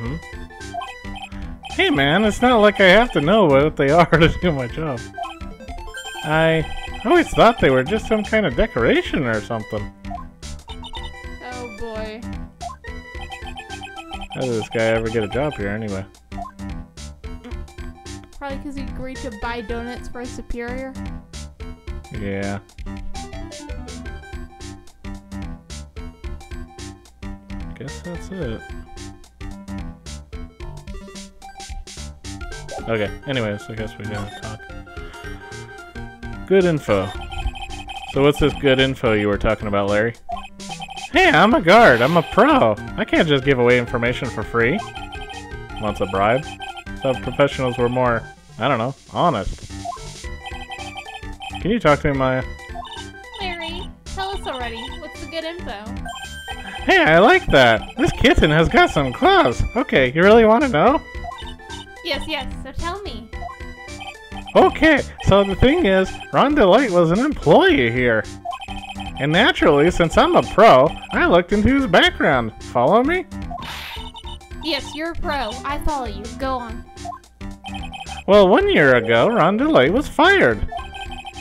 Hey man, it's not like I have to know what they are to do my job. I always thought they were just some kind of decoration or something. Oh boy. How did this guy ever get a job here anyway? Probably because he agreed to buy donuts for his superior. Yeah. Guess that's it. Okay, anyways, I guess we gotta talk. Good info. So what's this good info you were talking about, Larry? Hey, I'm a guard. I'm a pro. I can't just give away information for free. Wants a bribe? Thought professionals were more, I don't know, honest. Can you talk to me, Maya? Larry, tell us already. What's the good info? Hey, I like that. This kitten has got some claws. Okay, you really want to know? Yes, so tell me. Okay, so the thing is, Ron DeLight was an employee here. And naturally, since I'm a pro, I looked into his background. Follow me? Yes, you're a pro. I follow you. Go on. Well, 1 year ago, Ron DeLight was fired.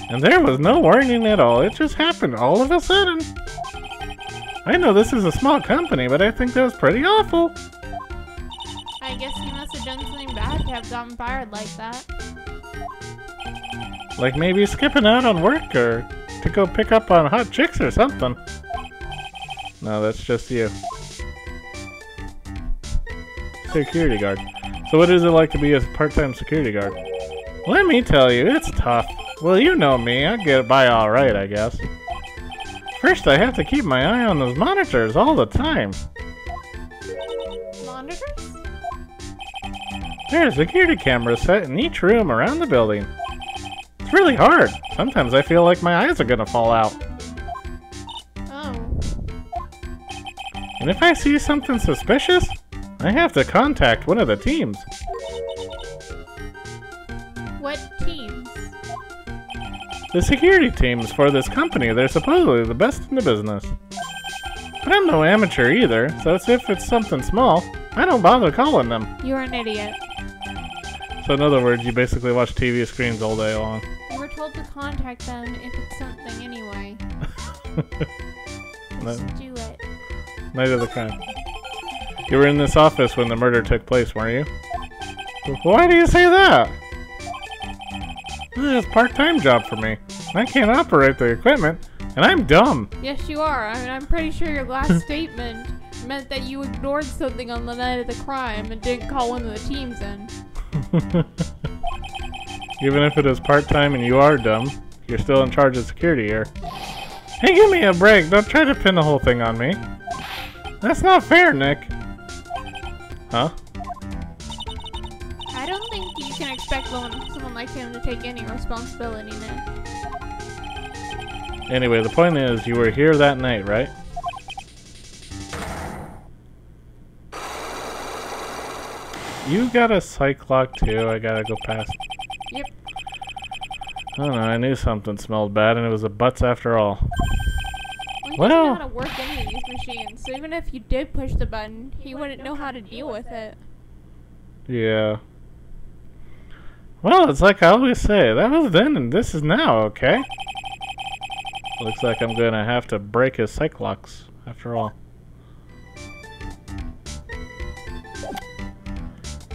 And there was no warning at all. It just happened all of a sudden. I know this is a small company, but I think that was pretty awful. I guess you must have done something bad to have gotten fired like that. Like maybe skipping out on work or to go pick up on hot chicks or something. No, that's just you. Security guard. So what is it like to be a part-time security guard? Let me tell you, it's tough. Well, you know me. I get by alright, I guess. First, I have to keep my eye on those monitors all the time. Monitors? There are security cameras set in each room around the building. It's really hard. Sometimes I feel like my eyes are gonna fall out. Oh. And if I see something suspicious, I have to contact one of the teams. What teams? The security teams for this company, they're supposedly the best in the business. But I'm no amateur either, so if it's something small, I don't bother calling them. You're an idiot. So in other words, you basically watch TV screens all day long. You were told to contact them if it's something anyway. Just do it. Night of the crime. You were in this office when the murder took place, weren't you? Why do you say that? This is a part-time job for me. I can't operate the equipment, and I'm dumb. Yes, you are. I mean, I'm pretty sure your last statement meant that you ignored something on the night of the crime and didn't call one of the teams in. Even if it is part-time and you are dumb, you're still in charge of security here. Hey, give me a break. Don't try to pin the whole thing on me. That's not fair, Nick. Huh? I don't think you can expect someone like him to take any responsibility, Nick. Anyway, the point is, you were here that night, right? You got a psych lock too, I gotta go past. Yep. I don't know, I knew something smelled bad and it was a butts after all. Well, he doesn't know how to work any of these machines, so even if you did push the button, he wouldn't know how to deal with it. Yeah. Well, it's like I always say, that was then and this is now, okay? Looks like I'm gonna have to break his psych locks, after all.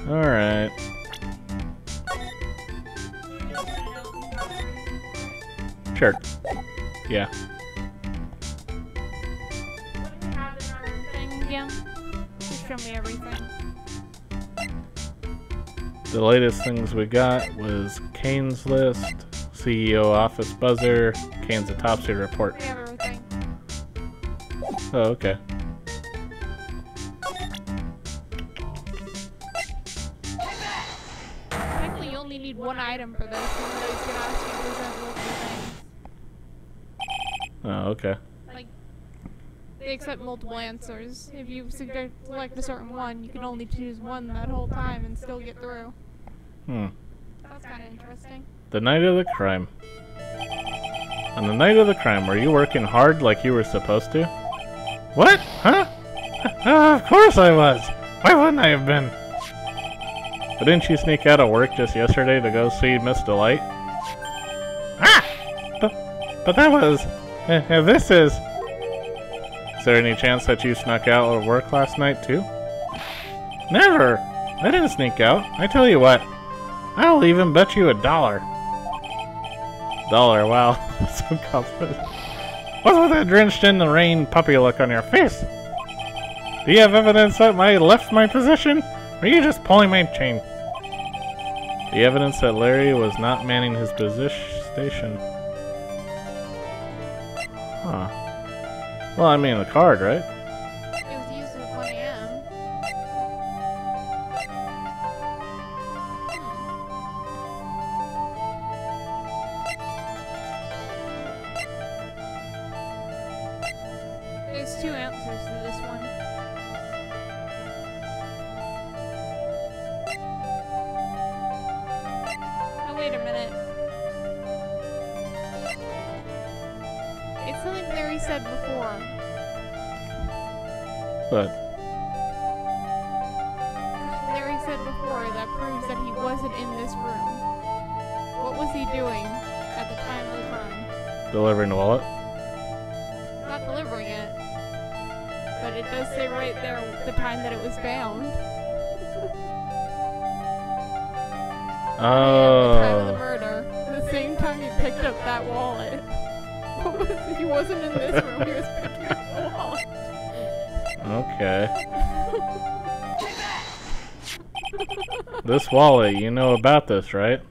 Alright. Sure. Yeah. What do we have in our thing again? Just show me everything. The latest things we got was Kane's list, CEO office buzzer, Kane's autopsy report. We have everything. Oh, okay. Technically, you only need one item for this, even though he's gonna ask you to present multiple things. Oh, okay. Like, they accept multiple answers. If you select a certain one, you can only choose one that whole time and still get through. That's kind of interesting. The night of the crime. On the night of the crime, were you working hard like you were supposed to? What? Huh? Of course I was! Why wouldn't I have been? But didn't you sneak out of work just yesterday to go see Miss Delight? Ah! But that was... this is... Is there any chance that you snuck out of work last night too? Never! I didn't sneak out. I tell you what. I'll even bet you $1. $1, wow. So confident. What's with that drenched in the rain puppy look on your face? Do you have evidence that I left my position? Or are you just pulling my chain? The evidence that Larry was not manning his station. Huh. Well, I mean the card, right? It was used at 1 a.m. There's 2 answers to this one. Oh, wait a minute. It's something Larry said before. But Larry said before that proves that he wasn't in this room. What was he doing at the time of the crime? delivering the wallet. Not delivering it. But it does say right there the time that it was found. Oh. The time of the murder. The same time he picked up that wallet. He wasn't in this room, he was picking up the wallet. Okay. This wallet, you know about this, right?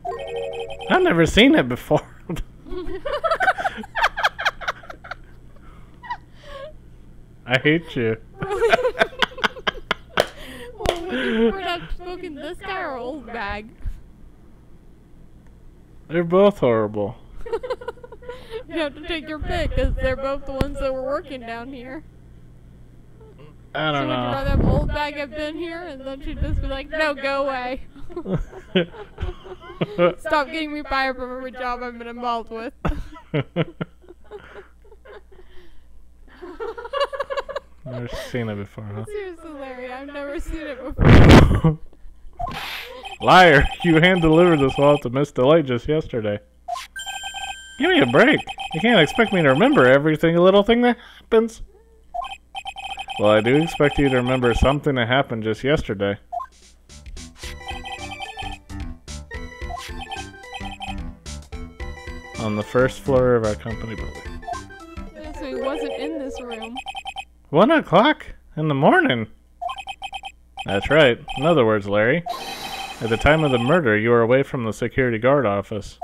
I've never seen it before. I hate you. Well, would you prefer not smoking this guy or old bag? They're both horrible. You have to take your pick, because they're both the ones that were working down here. I don't So would you know. rather have old bag have been here, and then she'd just be like, no, go away. Stop getting me fired from every job I've been involved with. Never seen it before, huh? Seriously, Larry, I've never seen it before. Liar! You hand-delivered this while at the Miss Delight just yesterday. Give me a break. You can't expect me to remember every little thing that happens. Well, I do expect you to remember something that happened just yesterday. On the first floor of our company building. Yeah, so he wasn't in this room. 1 o'clock in the morning. That's right. In other words, Larry, at the time of the murder, you were away from the security guard office.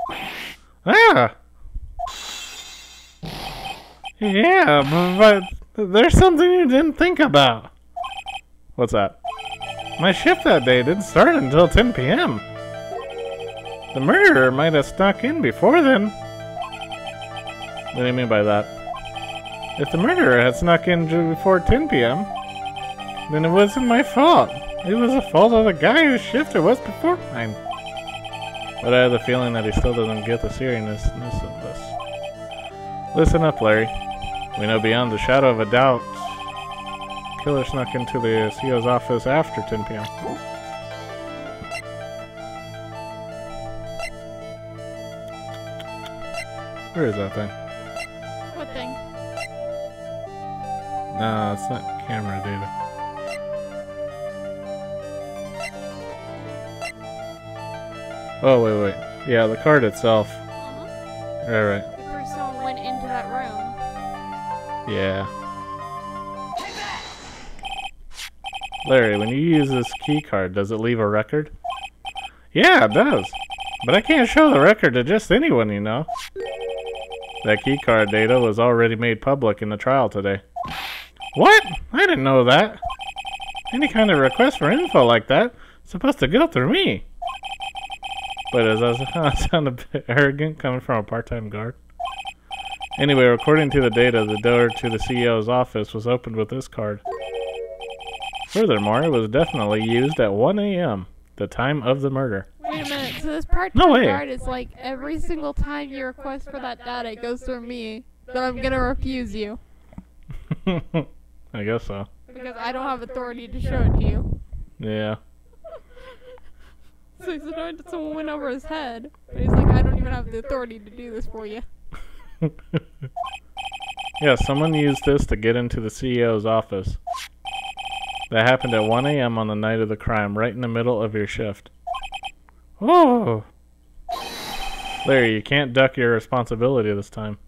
Ah! Yeah, but there's something you didn't think about. What's that? My shift that day didn't start until 10 p.m. The murderer might have snuck in before then. What do you mean by that? If the murderer had snuck in before 10 p.m., then it wasn't my fault. It was the fault of the guy whose shift it was before mine. But I have the feeling that he still doesn't get the seriousness of this. Listen up, Larry. We know beyond the shadow of a doubt, killer snuck into the CEO's office after 10 p.m. Where is that thing? What thing? No, it's not camera data. Oh, wait. Yeah, the card itself. Right. The person went into that room. Yeah. Larry, when you use this key card, does it leave a record? Yeah, it does. But I can't show the record to just anyone, you know. That key card data was already made public in the trial today. What? I didn't know that. Any kind of request for info like that is supposed to go through me. But does that sound a bit arrogant coming from a part-time guard? Anyway, according to the data, the door to the CEO's office was opened with this card. Furthermore, it was definitely used at 1 a.m., the time of the murder. Wait a minute, so this part-time No way. guard is like, every single time you request for that data, it goes through me, then I'm gonna refuse you. I guess so. Because I don't have authority to show it to you. Yeah. So he's annoyed that someone went over his head, but he's like, I don't even have the authority to do this for you. Yeah, someone used this to get into the CEO's office. That happened at 1 a.m. on the night of the crime, right in the middle of your shift. Oh! Larry, you can't duck your responsibility this time.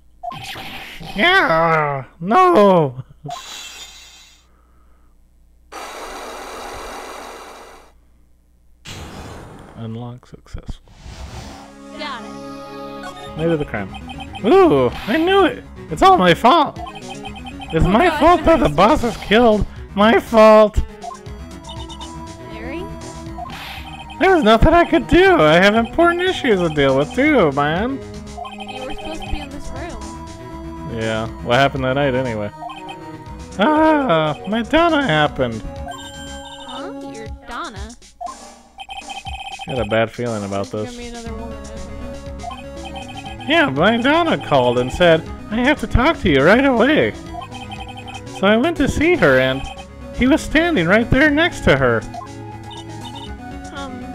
Yeah! No! Unlock successful. Got it. Night of the crime. Ooh! I knew it! It's all my fault! It's my fault that the boss was killed! My fault! Larry? There was nothing I could do! I have important issues to deal with too, man! You were supposed to be in this room. Yeah, what happened that night anyway? Ah! My Donna happened! Huh? You're Donna? I had a bad feeling about It's gonna this. be another woman, isn't it? Yeah, my Donna called and said, I have to talk to you right away. So I went to see her and he was standing right there next to her.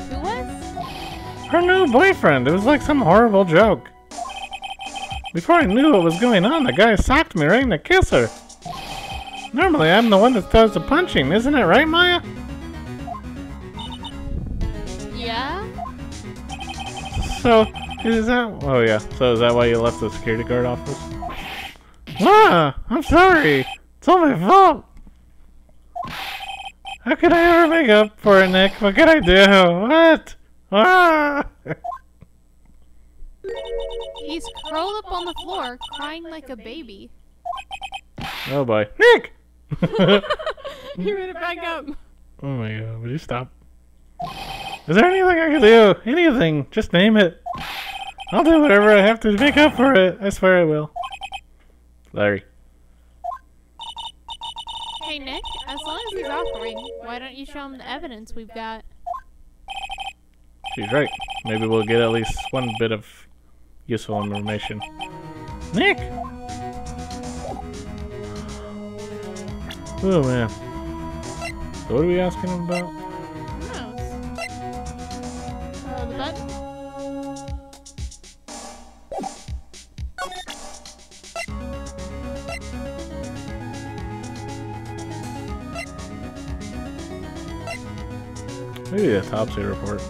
Who was? Her new boyfriend. It was like some horrible joke. Before I knew what was going on, the guy socked me right in the kisser. Normally, I'm the one that does the punching, isn't it right, Maya? Yeah? So, is that... Oh, yeah. So is that why you left the security guard office? Ah! I'm sorry! It's all my fault! How could I ever make up for it, Nick? What could I do? What? Ah! He's curled up on the floor, crying like a baby. Oh boy. Nick! You made it back up. Oh my god, would you stop? Is there anything I can do? Anything. Just name it. I'll do whatever I have to make up for it. I swear I will. Larry. Hey Nick, as long as he's offering, why don't you show him the evidence we've got? She's right. Maybe we'll get at least one bit of useful information. Nick! Oh man. So what are we asking him about? Who knows? The button? Maybe the autopsy report.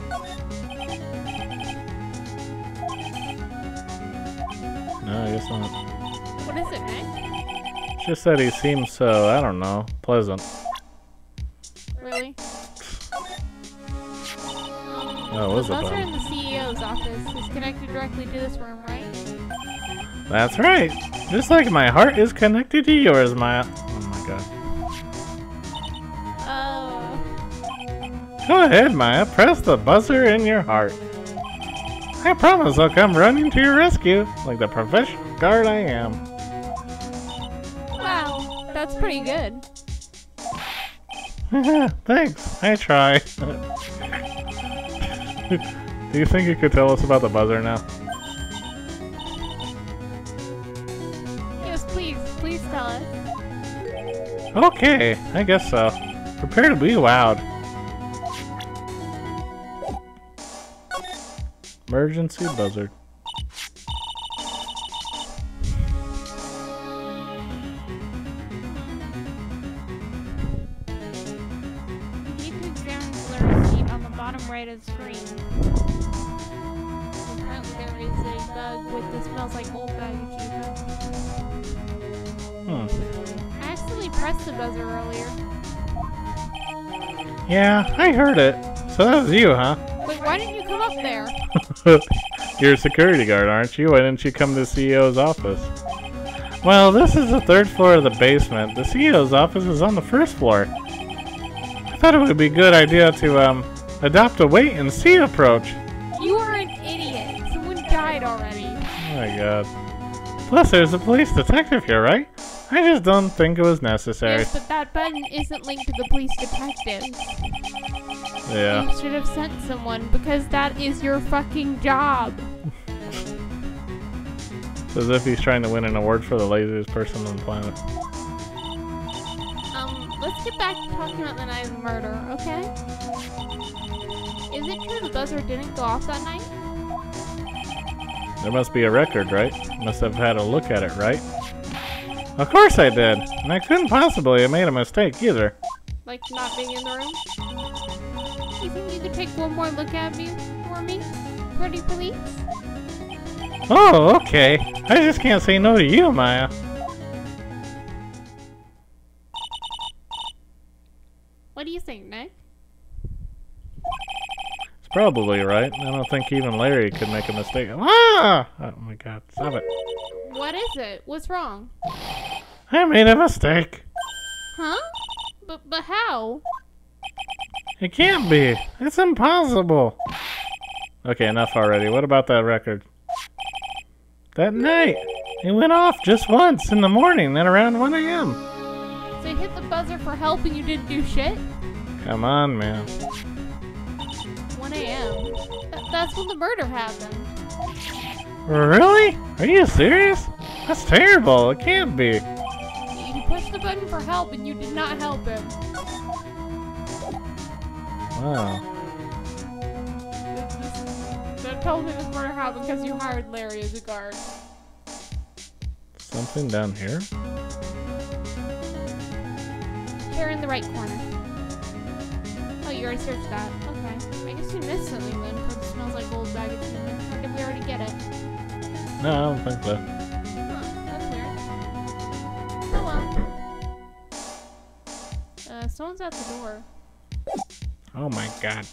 No, I guess not. What is it, Nick? It's just that he seems so, I don't know, pleasant. Really? Oh, what was the it? buzzer in the CEO's office is connected directly to this room, right? That's right. Just like my heart is connected to yours, Maya. Oh my god. Go ahead, Maya. Press the buzzer in your heart. I promise I'll come running to your rescue, like the professional guard I am. Wow, that's pretty good. Thanks. I try. Do you think you could tell us about the buzzer now? Yes, please. Please tell us. Okay, I guess so. Prepare to be wowed. Emergency buzzard. You need to examine the receipt on the bottom right of the screen. Apparently there is a bug with the smells like old bag achievement. I accidentally pressed the buzzer earlier. Yeah, I heard it. So that was you, huh? Wait, why didn't you come up there? You're a security guard, aren't you? Why didn't you come to the CEO's office? Well, this is the third floor of the basement. The CEO's office is on the first floor. I thought it would be a good idea to, adopt a wait-and-see approach. You are an idiot. Someone died already. Oh my god. Plus, there's a police detective here, right? I just don't think it was necessary. Yes, but that button isn't linked to the police detectives. Yeah. You should have sent someone, because that is your fucking job. It's as if he's trying to win an award for the laziest person on the planet. Let's get back to talking about the night of the murder, okay? Is it true the buzzer didn't go off that night? There must be a record, right? Must have had a look at it, right? Of course I did! And I couldn't possibly have made a mistake either. Like not being in the room? You think you could take one more look at me for me? Pretty police? Oh, okay. I just can't say no to you, Maya. What do you think, Nick? It's probably right. I don't think even Larry could make a mistake. Ah! Oh my god, stop it. What is it? What's wrong? I made a mistake. Huh? But how? It can't be. It's impossible. Okay, enough already. What about that record? That night, it went off just once in the morning, then around 1 a.m. So you hit the buzzer for help and you didn't do shit? Come on, man. 1 a.m. That's when the murder happened. Really? Are you serious? That's terrible. It can't be. You pushed the button for help and you did not help him. Wow. That tells me this murder happened because you hired Larry as a guard. Something down here? Here in the right corner. Oh, you already searched that. Okay. I guess you missed something then, because it smells like old bag of human. Or did we already get it? No, I don't think so. Huh, that's weird. Oh well. Someone's at the door. Oh my god.